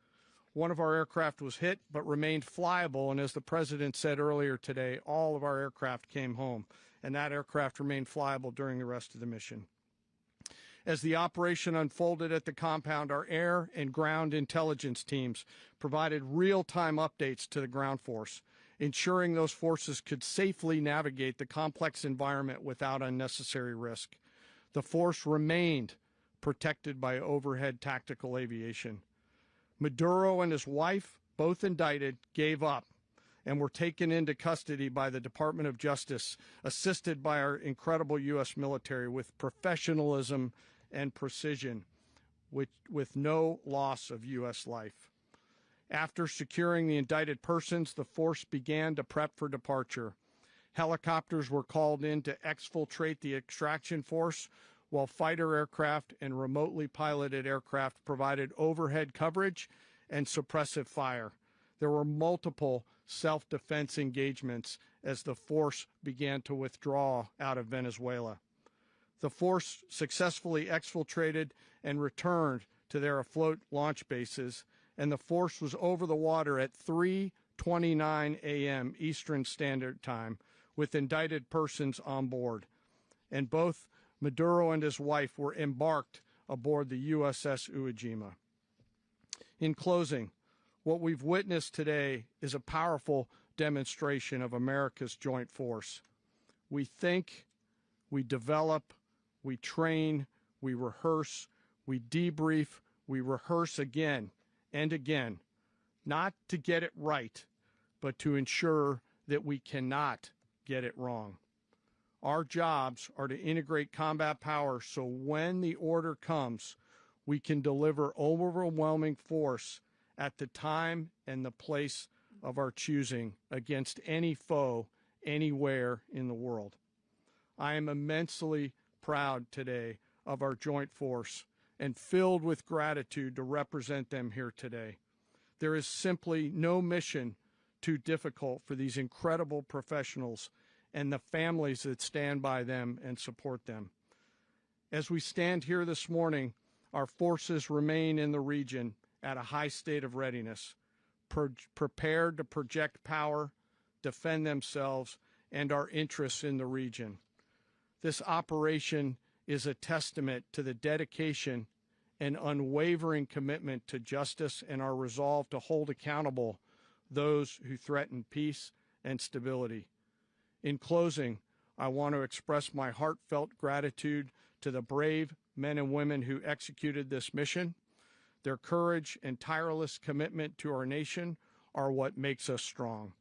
One of our aircraft was hit but remained flyable, and as the President said earlier today, all of our aircraft came home, and that aircraft remained flyable during the rest of the mission. As the operation unfolded at the compound, our air and ground intelligence teams provided real-time updates to the ground force, ensuring those forces could safely navigate the complex environment without unnecessary risk. The force remained protected by overhead tactical aviation. Maduro and his wife, both indicted, gave up and were taken into custody by the Department of Justice, assisted by our incredible U.S. military with professionalism and precision, with no loss of U.S. life. After securing the indicted persons, the force began to prep for departure. Helicopters were called in to exfiltrate the extraction force, while fighter aircraft and remotely piloted aircraft provided overhead coverage and suppressive fire. There were multiple self-defense engagements as the force began to withdraw out of Venezuela. The force successfully exfiltrated and returned to their afloat launch bases, and the force was over the water at 3:29 a.m. Eastern Standard Time with indicted persons on board. And both Maduro and his wife were embarked aboard the USS Iwo Jima. In closing, what we've witnessed today is a powerful demonstration of America's joint force. We think, we develop, we train, we rehearse, we debrief, we rehearse again and again, not to get it right, but to ensure that we cannot get it wrong. Our jobs are to integrate combat power so when the order comes, we can deliver overwhelming force at the time and the place of our choosing against any foe anywhere in the world. I am immensely proud today of our joint force and filled with gratitude to represent them here today. There is simply no mission too difficult for these incredible professionals and the families that stand by them and support them. As we stand here this morning, our forces remain in the region at a high state of readiness, prepared to project power, defend themselves, and our interests in the region. This operation is a testament to the dedication and unwavering commitment to justice and our resolve to hold accountable those who threaten peace and stability. In closing, I want to express my heartfelt gratitude to the brave men and women who executed this mission. Their courage and tireless commitment to our nation are what makes us strong.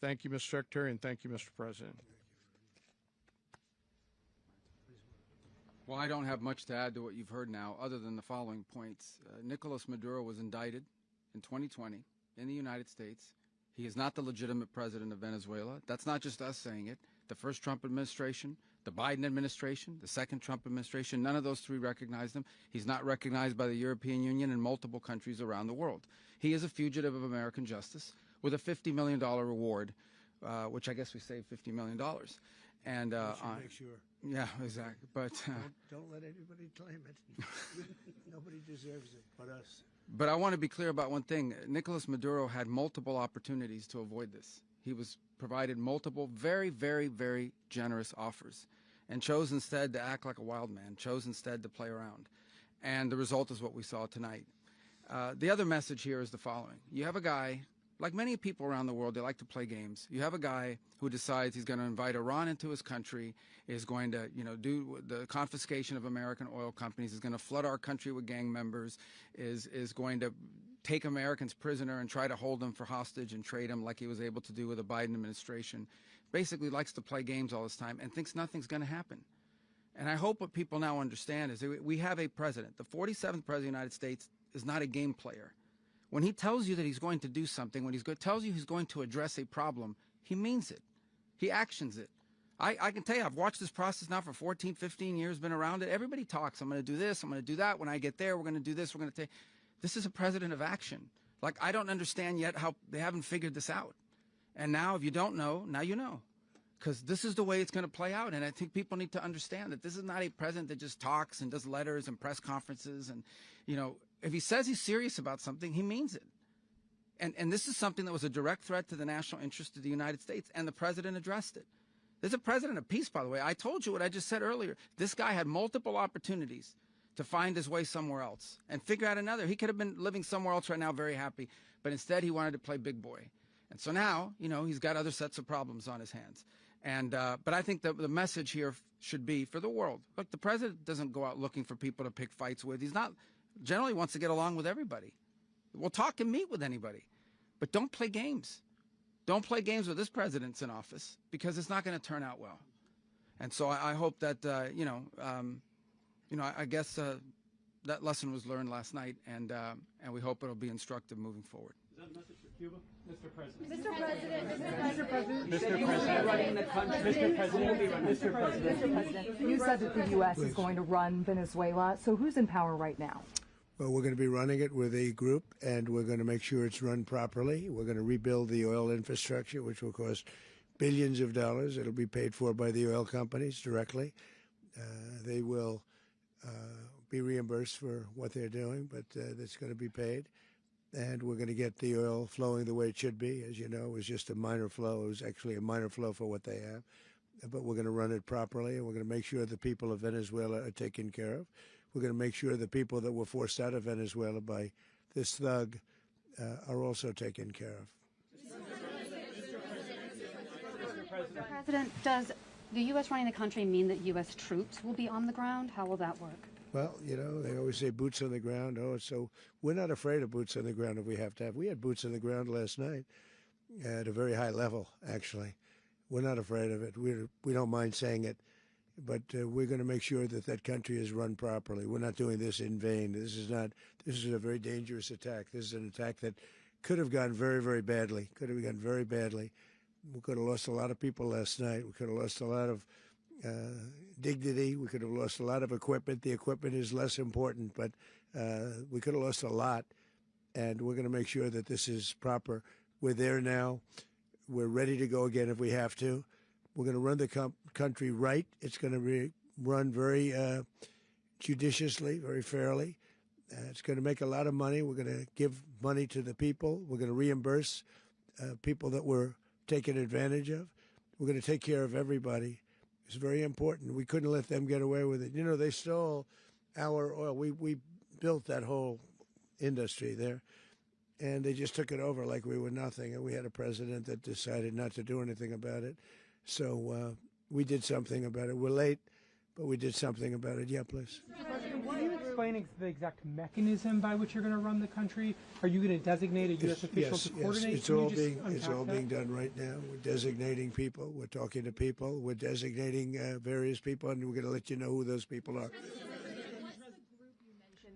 Thank you, Mr. Secretary, and thank you, Mr. President. Well, I don't have much to add to what you've heard now, other than the following points. Nicolas Maduro was indicted in 2020 in the United States. He is not the legitimate president of Venezuela. That's not just us saying it. The first Trump administration, the Biden administration, the second Trump administration, none of those three recognized him. He's not recognized by the European Union and multiple countries around the world. He is a fugitive of American justice with a $50 million reward, which I guess we saved $50 million. And make sure. Yeah, exactly. But don't let anybody claim it. Nobody deserves it but us. But I want to be clear about one thing. Nicolas Maduro had multiple opportunities to avoid this. He was provided multiple very, very, very generous offers and chose instead to act like a wild man, chose instead to play around. And the result is what we saw tonight. The other message here is the following. You have a guy, like many people around the world, they like to play games. You have a guy who decides he's going to invite Iran into his country, is going to, do the confiscation of American oil companies, is going to flood our country with gang members, is going to take Americans prisoner and try to hold them for hostage and trade them like he was able to do with the Biden administration. Basically likes to play games all this time and thinks nothing's going to happen. And I hope what people now understand is that we have a president. The 47th president of the United States is not a game player. When he tells you that he's going to do something, when he tells you he's going to address a problem, he means it. He actions it. I can tell you, I've watched this process now for 14, 15 years, been around it. Everybody talks. I'm going to do this. I'm going to do that. When I get there, we're going to do this. We're going to take. This is a president of action. Like, I don't understand yet how they haven't figured this out. And now, if you don't know, now you know. Because this is the way it's going to play out. And I think people need to understand that this is not a president that just talks and does letters and press conferences. And, if he says he's serious about something, he means it. And this is something that was a direct threat to the national interest of the United States, and the president addressed it. There's a president of peace, by the way. I told you what I just said earlier. This guy had multiple opportunities to find his way somewhere else and figure out another. He could have been living somewhere else right now, very happy, but instead he wanted to play big boy. And so now, he's got other sets of problems on his hands. And but I think the message here should be for the world. Look, the president doesn't go out looking for people to pick fights with. He's not generally wants to get along with everybody. We'll talk and meet with anybody, but don't play games. Don't play games with this president's in office, because it's not going to turn out well. And so I hope that I guess that lesson was learned last night, and we hope it'll be instructive moving forward. Is that a message for Cuba? Mr. President. Mr. President. Mr. President. Mr. President. You said that the U.S. is going to run Venezuela. So who's in power right now? Well, we're going to be running it with a group, and we're going to make sure it's run properly. We're going to rebuild the oil infrastructure, which will cost billions of dollars. It'll be paid for by the oil companies directly. They will be reimbursed for what they're doing, but that's going to be paid. And we're going to get the oil flowing the way it should be. As you know, it was just a minor flow. It was actually a minor flow for what they have. But we're going to run it properly, and we're going to make sure the people of Venezuela are taken care of. We're going to make sure the people that were forced out of Venezuela by this thug are also taken care of. Mr. President, does the U.S. running the country mean that U.S. troops will be on the ground? How will that work? Well, they always say boots on the ground. So we're not afraid of boots on the ground if we have to have. We had boots on the ground last night at a very high level, actually. We're not afraid of it. We don't mind saying it. But we're going to make sure that that country is run properly. We're not doing this in vain. This is a very dangerous attack. This is an attack that could have gone very, very badly. Could have gone very badly. We could have lost a lot of people last night. We could have lost a lot of dignity. We could have lost a lot of equipment. The equipment is less important, but we could have lost a lot. And we're going to make sure that this is proper. We're there now. We're ready to go again if we have to. We're going to run the country right. It's going to be run very judiciously, very fairly. It's going to make a lot of money. We're going to give money to the people. We're going to reimburse people that were taken advantage of. We're going to take care of everybody. It's very important. We couldn't let them get away with it. They stole our oil. We built that whole industry there, and they just took it over like we were nothing. And we had a president that decided not to do anything about it. So we did something about it. We're late, but we did something about it. Yeah, please. Mr. President, can you explain the exact mechanism by which you're going to run the country? Are you going to designate a U.S. official to coordinate? Yes, it's all being done right now. We're designating people. We're talking to people. We're designating various people, and we're going to let you know who those people are.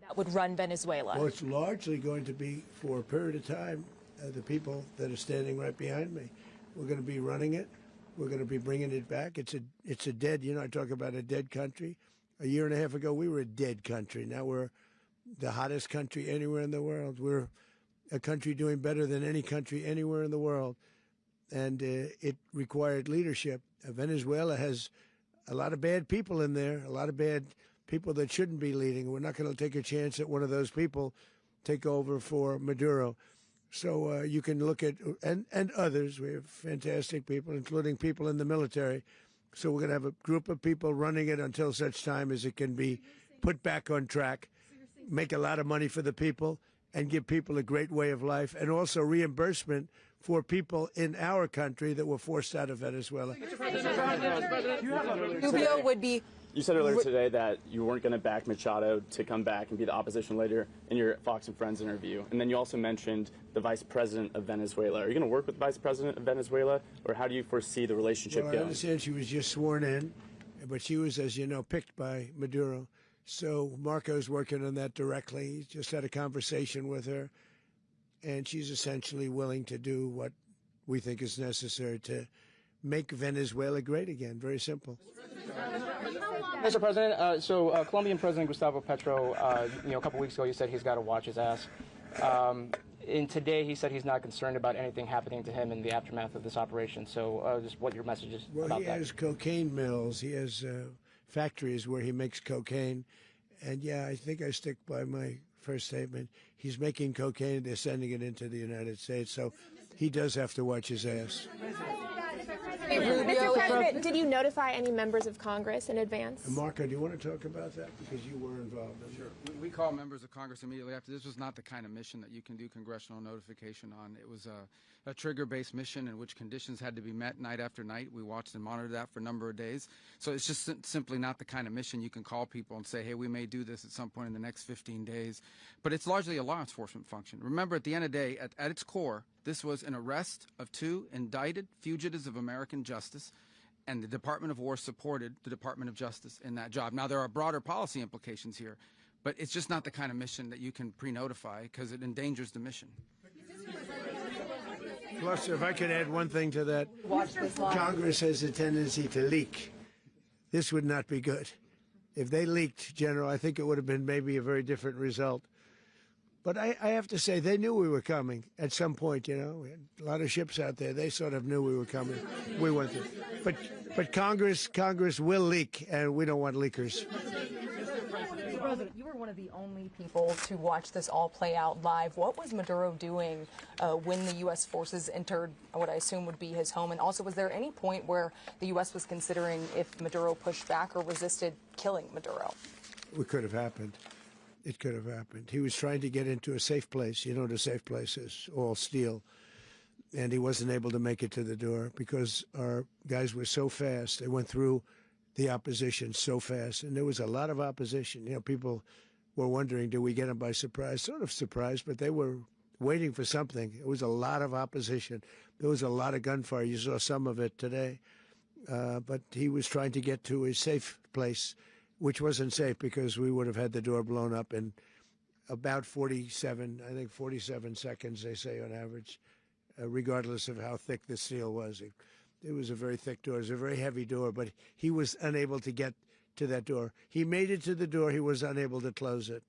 That would run Venezuela. Well, it's largely going to be for a period of time the people that are standing right behind me. We're going to be running it. We're going to be bringing it back. It's a dead, I talk about a dead country. A year and a half ago, we were a dead country. Now we're the hottest country anywhere in the world. We're a country doing better than any country anywhere in the world. And it required leadership. Venezuela has a lot of bad people in there, a lot of bad people that shouldn't be leading. We're not going to take a chance that one of those people take over for Maduro. So you can look at, and others, we have fantastic people, including people in the military. So we're going to have a group of people running it until such time as it can be put back on track, make a lot of money for the people, and give people a great way of life, and also reimbursement for people in our country that were forced out of Venezuela. Rubio would be. You said earlier today that you weren't going to back Machado to come back and be the opposition leader in your Fox and Friends interview. And then you also mentioned the vice president of Venezuela. Are you going to work with the vice president of Venezuela, or how do you foresee the relationship going? I understand she was just sworn in, but she was, as you know, picked by Maduro. So Marco's working on that directly. He just had a conversation with her, and she's essentially willing to do what we think is necessary to make Venezuela great again. Very simple. Mr. President, Colombian President Gustavo Petro, a couple weeks ago, he said he's got to watch his ass. And today he said he's not concerned about anything happening to him in the aftermath of this operation. So just what your message is about that. Well, he has cocaine mills. He has factories where he makes cocaine. And, yeah, I think I stick by my first statement. He's making cocaine. They're sending it into the United States. So he does have to watch his ass. Mr. President, did you notify any members of Congress in advance? Marco, do you want to talk about that? Because you were involved in it. Sure. We call members of Congress immediately after. This was not the kind of mission that you can do congressional notification on. It was a trigger-based mission in which conditions had to be met night after night. We watched and monitored that for a number of days. So it's just simply not the kind of mission you can call people and say, hey, we may do this at some point in the next 15 days. But it's largely a law enforcement function. Remember, at the end of the day, at its core, this was an arrest of 2 indicted fugitives of American justice, and the Department of War supported the Department of Justice in that job. Now, there are broader policy implications here, but it's just not the kind of mission that you can pre-notify because it endangers the mission. Plus, if I could add one thing to that, Congress has a tendency to leak. This would not be good. If they leaked, General, I think it would have been maybe a very different result. But I have to say, they knew we were coming at some point, We had a lot of ships out there. They sort of knew we were coming. We went there. But Congress will leak, and we don't want leakers. Mr. President, you were one of the only people to watch this all play out live. What was Maduro doing when the U.S. forces entered what I assume would be his home? And also, was there any point where the U.S. was considering if Maduro pushed back or resisted killing Maduro? It could have happened. It could have happened. He was trying to get into a safe place. The safe place is all steel. And he wasn't able to make it to the door because our guys were so fast. They went through the opposition so fast. And there was a lot of opposition. People were wondering, did we get them by surprise? Sort of surprised, but they were waiting for something. It was a lot of opposition. There was a lot of gunfire. You saw some of it today. But he was trying to get to a safe place, which wasn't safe because we would have had the door blown up in about 47 seconds, they say on average, regardless of how thick the steel was. It was a very thick door. It was a very heavy door, but he was unable to get to that door. He made it to the door. He was unable to close it.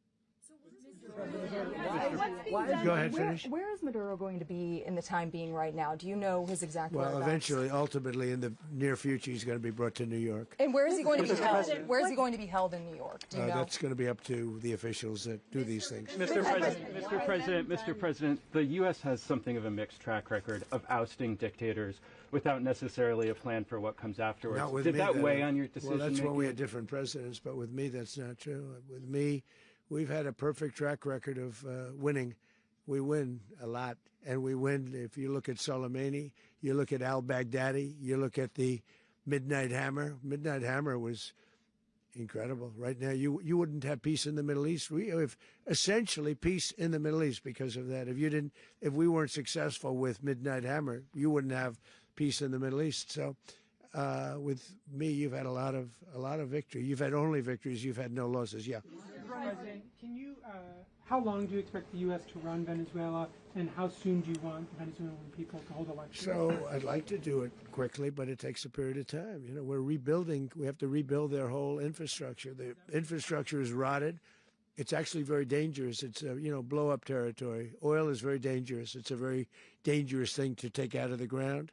Go ahead, finish. Where is Maduro going to be in the time being right now? Do you know his exact whereabouts? Well, eventually, ultimately, in the near future, he's going to be brought to New York. And where is he going to be held? Where is he going to be held in New York? Do you know? That's going to be up to the officials that do these things. Mr. President, the U.S. has something of a mixed track record of ousting dictators without necessarily a plan for what comes afterwards. Not with Did me, that weigh on your decision? Well, that's when we had different presidents, but with me, that's not true. With me, we've had a perfect track record of winning. We win a lot, and we win. If you look at Soleimani, you look at al-Baghdadi, you look at the Midnight Hammer. Midnight Hammer was incredible. Right now, you wouldn't have peace in the Middle East. We have essentially peace in the Middle East because of that. If we weren't successful with Midnight Hammer, you wouldn't have peace in the Middle East. So, with me, you've had a lot of victory. You've had only victories. You've had no losses. Yeah. President, How long do you expect the U.S. to run Venezuela, and how soon do you want the Venezuelan people to hold elections? So I'd like to do it quickly, but it takes a period of time. You know, we're rebuilding. We have to rebuild their whole infrastructure. The infrastructure is rotted. It's actually very dangerous. It's blow-up territory. Oil is very dangerous. It's a very dangerous thing to take out of the ground.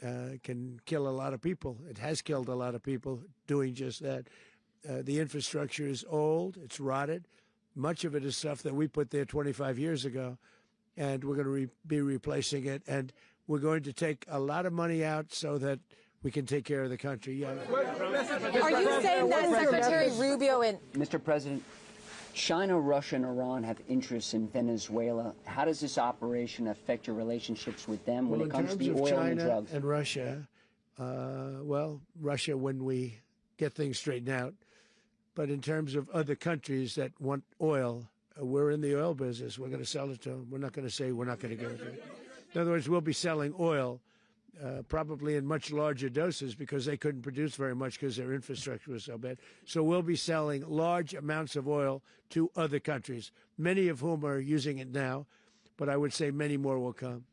It can kill a lot of people. It has killed a lot of people doing just that. The infrastructure is old. It's rotted. Much of it is stuff that we put there 25 years ago, and we're going to be replacing it. And we're going to take a lot of money out so that we can take care of the country. Yeah. Are you saying that Secretary Rubio and Mr. President, China, Russia, and Iran have interests in Venezuela. How does this operation affect your relationships with them when it comes to the oil and the drugs? And Russia, Russia when we get things straightened out. But in terms of other countries that want oil, we're in the oil business. We're going to sell it to them. We're not going to say we're not going to give it to them. In other words, we'll be selling oil probably in much larger doses because they couldn't produce very much because their infrastructure was so bad. So we'll be selling large amounts of oil to other countries, many of whom are using it now, but I would say many more will come.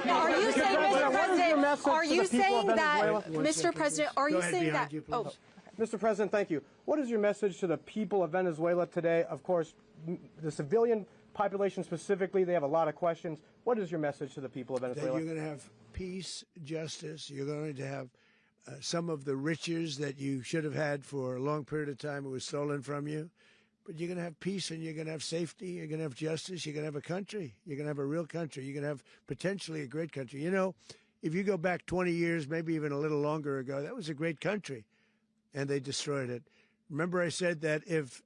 Are you saying, Mr. President, are you saying that, Mr. President, are you saying that, Mr. President, thank you. What is your message to the people of Venezuela today? Of course, the civilian population specifically, they have a lot of questions. What is your message to the people of Venezuela? That you're going to have peace, justice. You're going to have some of the riches that you should have had for a long period of time. It was stolen from you. But you're going to have peace and you're going to have safety. You're going to have justice. You're going to have a country. You're going to have a real country. You're going to have potentially a great country. You know, if you go back 20 years, maybe even a little longer ago, that was a great country. And they destroyed it. Remember I said that if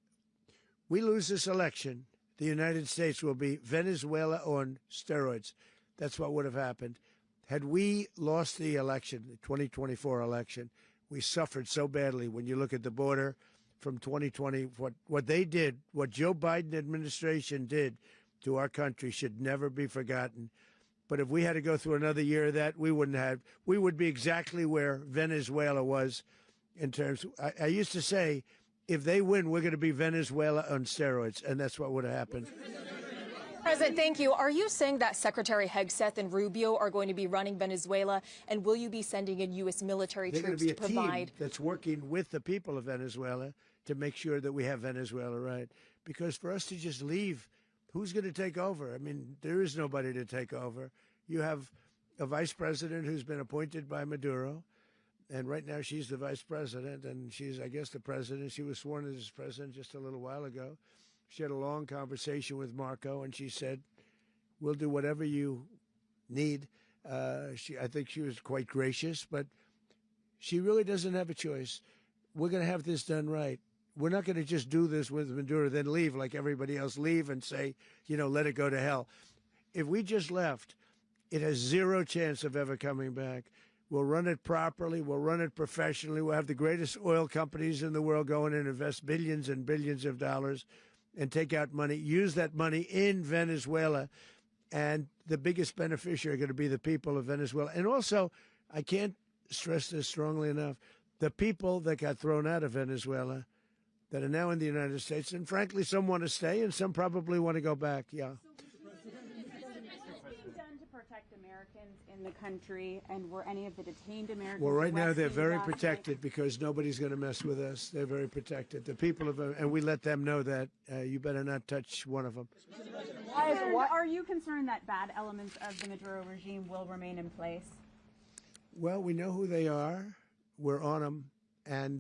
we lose this election, the United States will be Venezuela on steroids. That's what would have happened. Had we lost the election, the 2024 election, we suffered so badly when you look at the border from 2020. What they did, what Joe Biden administration did to our country should never be forgotten. But if we had to go through another year of that, we would be exactly where Venezuela was in terms. I used to say, if they win, we're going to be Venezuela on steroids, and that's what would have happened. President, thank you. Are you saying that Secretary Hegseth and Rubio are going to be running Venezuela, and will you be sending in U.S. military troops to provide? Team that's working with the people of Venezuela to make sure that we have Venezuela right. Because for us to just leave, who's going to take over? I mean, there is nobody to take over. You have a vice president who's been appointed by Maduro. And right now she's the vice president, and she's, I guess, the president. She was sworn as president just a little while ago. She had a long conversation with Marco, and she said, we'll do whatever you need. I think she was quite gracious, but she really doesn't have a choice. We're going to have this done right. We're not going to just do this with Maduro, then leave like everybody else, leave and say, let it go to hell. If we just left, it has zero chance of ever coming back. We'll run it properly. We'll run it professionally. We'll have the greatest oil companies in the world go in and invest billions and billions of dollars and take out money, use that money in Venezuela. And the biggest beneficiary are going to be the people of Venezuela. And also, I can't stress this strongly enough, the people that got thrown out of Venezuela that are now in the United States, and frankly, some want to stay and some probably want to go back. Yeah. In the country, and were any of the detained Americans? Well, right now they're very protected because nobody's going to mess with us. They're very protected. The people of, and we let them know that you better not touch one of them. Are you concerned that bad elements of the Maduro regime will remain in place? Well, we know who they are. We're on them, and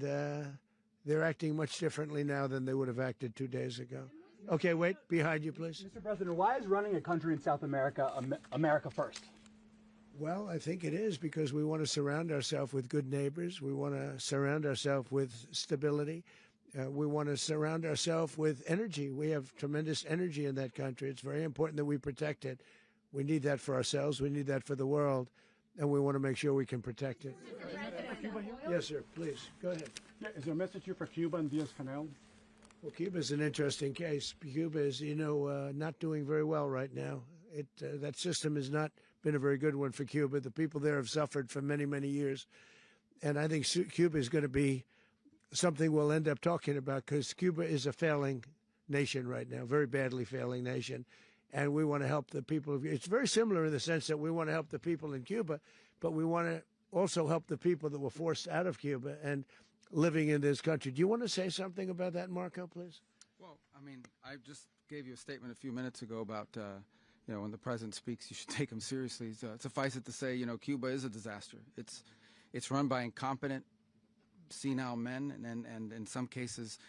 they're acting much differently now than they would have acted 2 days ago. Okay, wait, behind you, please. Mr. President, why is running a country in South America America first? Well, I think it is because we want to surround ourselves with good neighbors. We want to surround ourselves with stability. We want to surround ourselves with energy. We have tremendous energy in that country. It's very important that we protect it. We need that for ourselves. We need that for the world. And we want to make sure we can protect it. Yes, sir. Please, go ahead. Yeah, is there a message here for Cuba and Diaz-Canel? Well, Cuba is an interesting case. Cuba is, not doing very well right now. That system has not been a very good one for Cuba. The people there have suffered for many, many years. And I think Cuba is going to be something we'll end up talking about because Cuba is a failing nation right now, very badly failing nation. And we want to help the people of, it's very similar in the sense that we want to help the people in Cuba, but we want to also help the people that were forced out of Cuba and living in this country. Do you want to say something about that, Marco, please? Well, I mean, I just gave you a statement a few minutes ago about, you know, when the president speaks, you should take him seriously. Suffice it to say, you know, Cuba is a disaster. It's run by incompetent, senile men, and in some cases,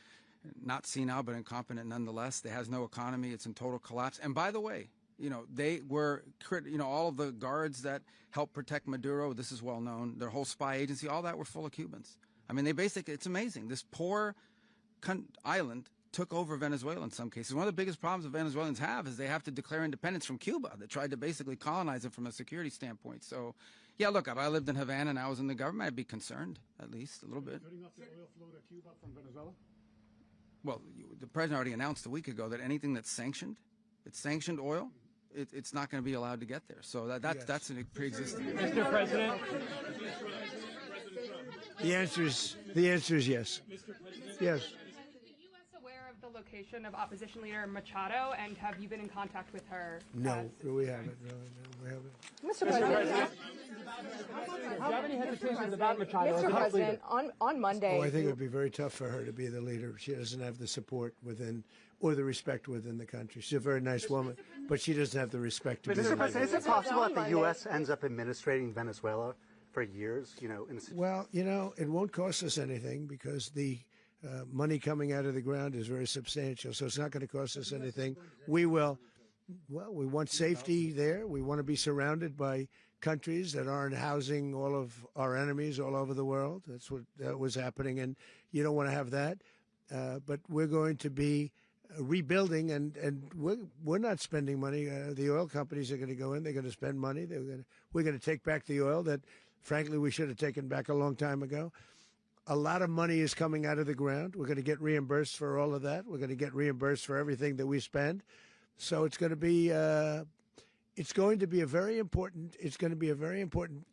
not senile, but incompetent nonetheless. It has no economy. It's in total collapse. And by the way, you know, they were, you know, all of the guards that helped protect Maduro, this is well known, their whole spy agency, all that were full of Cubans. I mean, they basically, it's amazing. This poor island took over Venezuela in some cases. One of the biggest problems the Venezuelans have is they have to declare independence from Cuba. They tried to basically colonize it from a security standpoint. So, yeah, look, if I lived in Havana and I was in the government, I'd be concerned, at least a little bit. Cutting off the oil flow to Cuba from Venezuela? Well, the president already announced a week ago that anything that's sanctioned, it's sanctioned oil, it's not going to be allowed to get there. So that's a pre-existing. Mr. President. The answer is yes. Yes. Aware of the location of opposition leader Machado, and have you been in contact with her? No, we haven't. No, we haven't. Mr. President. Do you have any hesitations about Machado? Mr. President, on Monday. Oh, I think it would be very tough for her to be the leader. She doesn't have the support within or the respect within the country. She's a very nice woman, but she doesn't have the respect to be the leader. Mr. President, is it possible that the U.S. ends up administrating Venezuela for years? You know, well, you know, it won't cost us anything because the money coming out of the ground is very substantial, so it's not going to cost us anything. We will. Well, we want safety there. We want to be surrounded by countries that aren't housing all of our enemies all over the world. That's what was happening, and you don't want to have that. But we're going to be rebuilding, and we're not spending money. The oil companies are going to go in. They're going to spend money. We're going to take back the oil that, frankly, we should have taken back a long time ago. A lot of money is coming out of the ground. We're going to get reimbursed for all of that. We're going to get reimbursed for everything that we spend. So it's going to be a very important.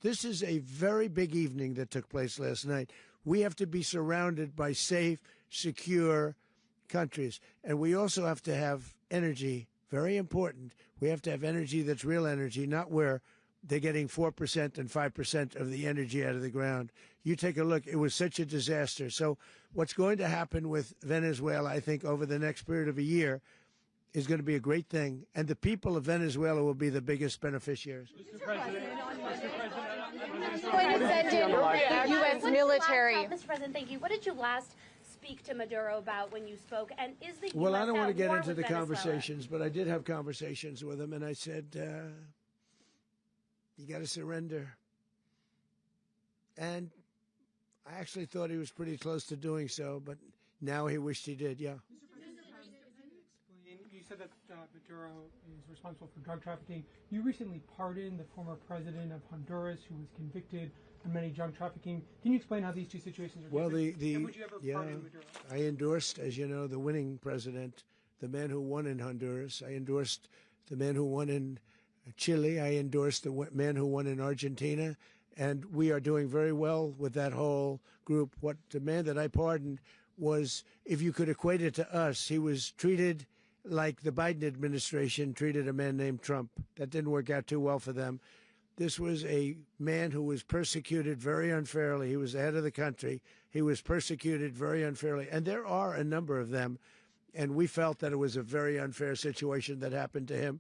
This is a very big evening that took place last night. We have to be surrounded by safe, secure countries, and we also have to have energy. Very important. We have to have energy that's real energy, not where they're getting 4% and 5% of the energy out of the ground. You take a look. It was such a disaster. So what's going to happen with Venezuela, I think, over the next period of a year is going to be a great thing. And the people of Venezuela will be the biggest beneficiaries. Mr. President. Going to send in the U.S. military. Mr. President, thank you. What did you last speak to Maduro about when you spoke? And is the Well, U.S. I don't want to get into the Venezuela? conversations, but I did have conversations with him, and I said, you got to surrender. And I actually thought he was pretty close to doing so, but now he wished he did, yeah. You said that Maduro is responsible for drug trafficking. You recently pardoned the former president of Honduras, who was convicted on many drug trafficking. Can you explain how these two situations are different? Well, and would you ever pardon Maduro? I endorsed, as you know, the winning president, the man who won in Honduras. I endorsed the man who won in Chile. I endorsed the man who won in Argentina. And we are doing very well with that whole group. What the man that I pardoned was, if you could equate it to us, he was treated like the Biden administration treated a man named Trump. That didn't work out too well for them. This was a man who was persecuted very unfairly. He was the head of the country. He was persecuted very unfairly. And there are a number of them. And we felt that it was a very unfair situation that happened to him.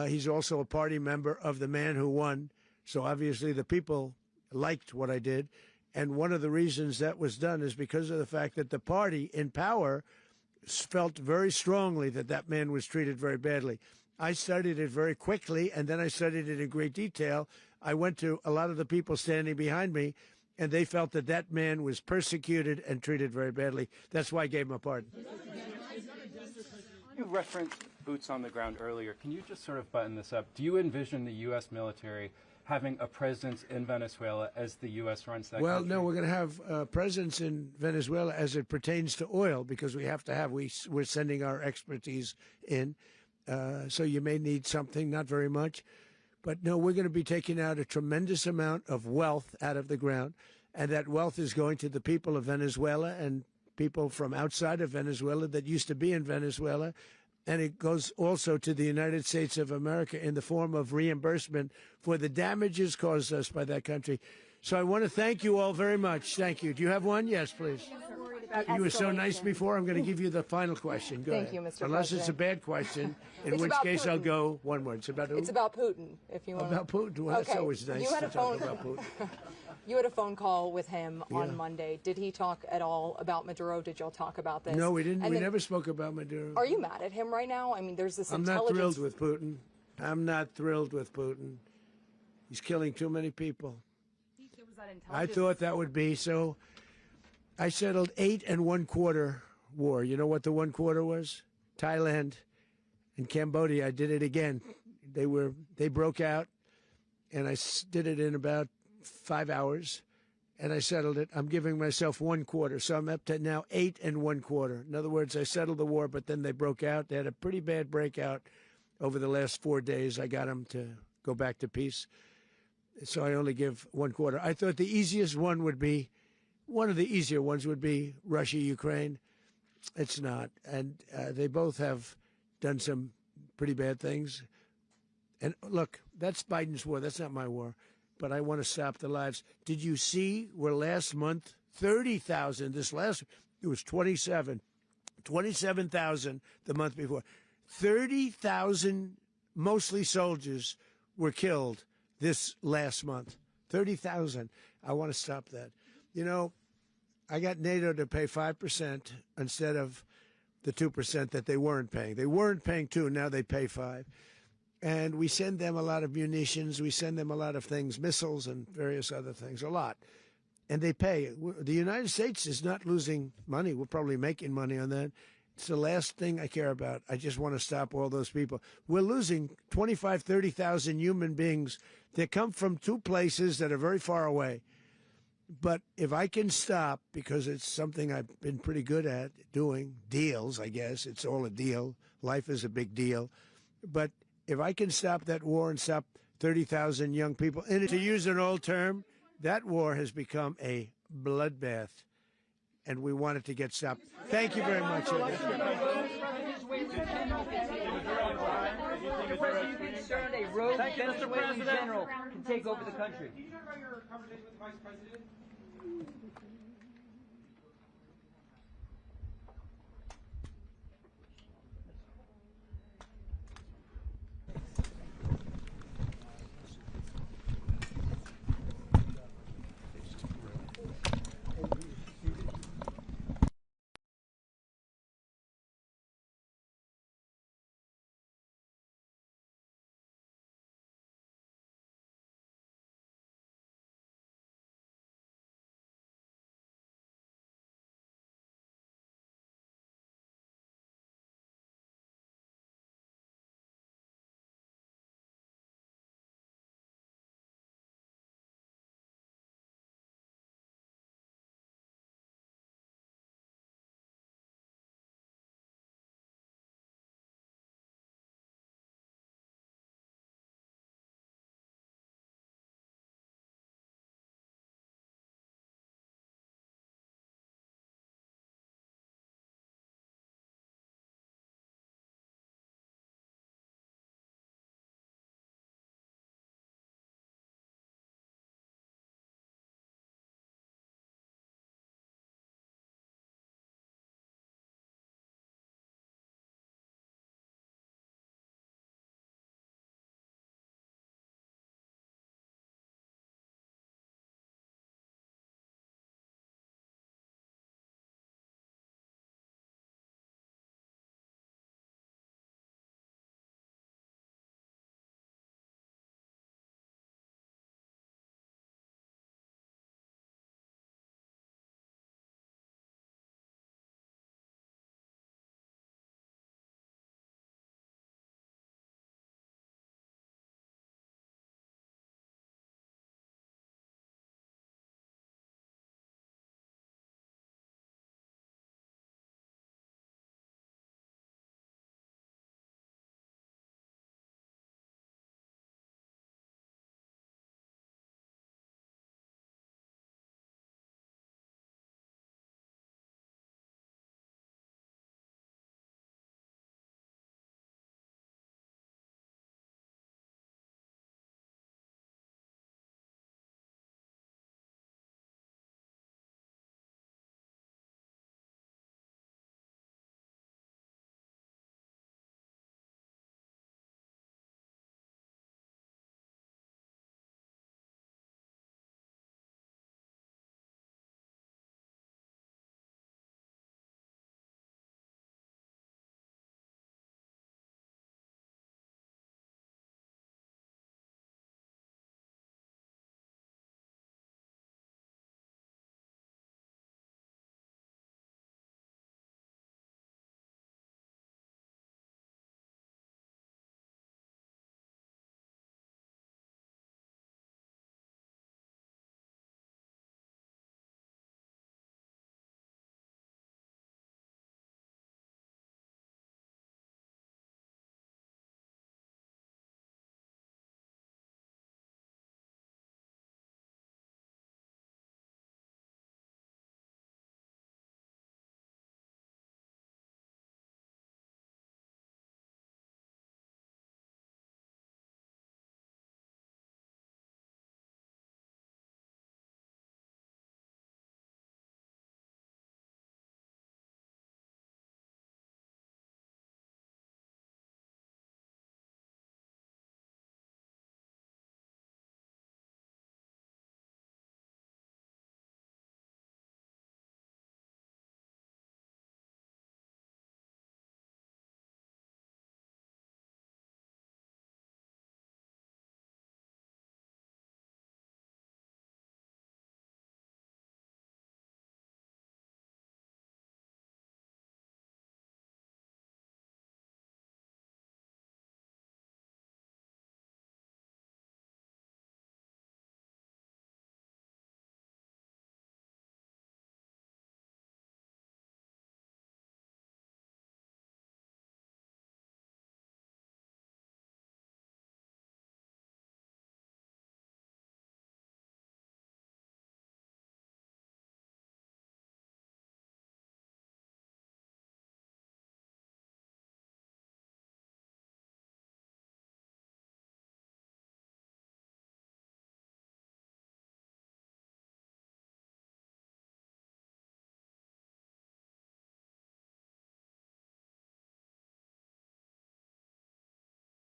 He's also a party member of the man who won. So obviously the people liked what I did. And one of the reasons that was done is because of the fact that the party in power felt very strongly that that man was treated very badly. I studied it very quickly, and then I studied it in great detail. I went to a lot of the people standing behind me, and they felt that that man was persecuted and treated very badly. That's why I gave him a pardon. You referenced boots on the ground earlier. Can you just sort of button this up? Do you envision the U.S. military having a presence in Venezuela as the U.S. runs that country? No, we're going to have a presence in Venezuela as it pertains to oil, because we have to have, we're sending our expertise in. So you may need something, not very much. But no, we're going to be taking out a tremendous amount of wealth out of the ground, and that wealth is going to the people of Venezuela and people from outside of Venezuela that used to be in Venezuela. And it goes also to the United States of America in the form of reimbursement for the damages caused us by that country. So I want to thank you all very much. Thank you. Do you have one? Yes, please. You were so nice before. I'm going to give you the final question. Go Thank ahead. you, Mr. Unless President. it's a bad question, in It's which about case I'll Putin. go one word. It's about who? It's about Putin, if you want. About Putin. Well, that's always nice You had to a talk phone. about Putin. You had a phone call with him Yeah. on Monday. Did he talk at all about Maduro? Did y'all talk about this? No, we didn't. And We then, never spoke about Maduro. Are you mad at him right now? I mean, there's this I'm not intelligence. thrilled with Putin. I'm not thrilled with Putin. He's killing too many people. I thought that would be so. I settled 8 1/4 war. You know what the 1/4 was? Thailand and Cambodia. I did it again. They broke out, and I did it in about 5 hours, and I settled it. I'm giving myself 1/4, so I'm up to now 8 1/4. In other words, I settled the war, but then they broke out. They had a pretty bad breakout over the last 4 days. I got them to go back to peace. So I only give 1/4. I thought the easiest one would be, one of the easier ones would be Russia, Ukraine. It's not. And they both have done some pretty bad things. And look, that's Biden's war. That's not my war. But I want to stop the lives. Did you see where last month, 30,000, it was 27,000 the month before. 30,000, mostly soldiers, were killed this last month. 30,000. I want to stop that. You know, I got NATO to pay 5% instead of the 2% that they weren't paying. They weren't paying 2, now they pay 5. And we send them a lot of munitions. We send them a lot of things, missiles and various other things, a lot. And they pay. The United States is not losing money. We're probably making money on that. It's the last thing I care about. I just want to stop all those people. We're losing 25,000, 30,000 human beings. They come from 2 places that are very far away. But if I can stop, because it's something I've been pretty good at doing, deals, I guess. It's all a deal. Life is a big deal. But if I can stop that war and stop 30,000 young people, and to use an old term, that war has become a bloodbath. And we want it to get stopped. Thank you very much. Concerned a rogue Venezuelan general can take over the country. Can you talk about your conversation with the Vice President?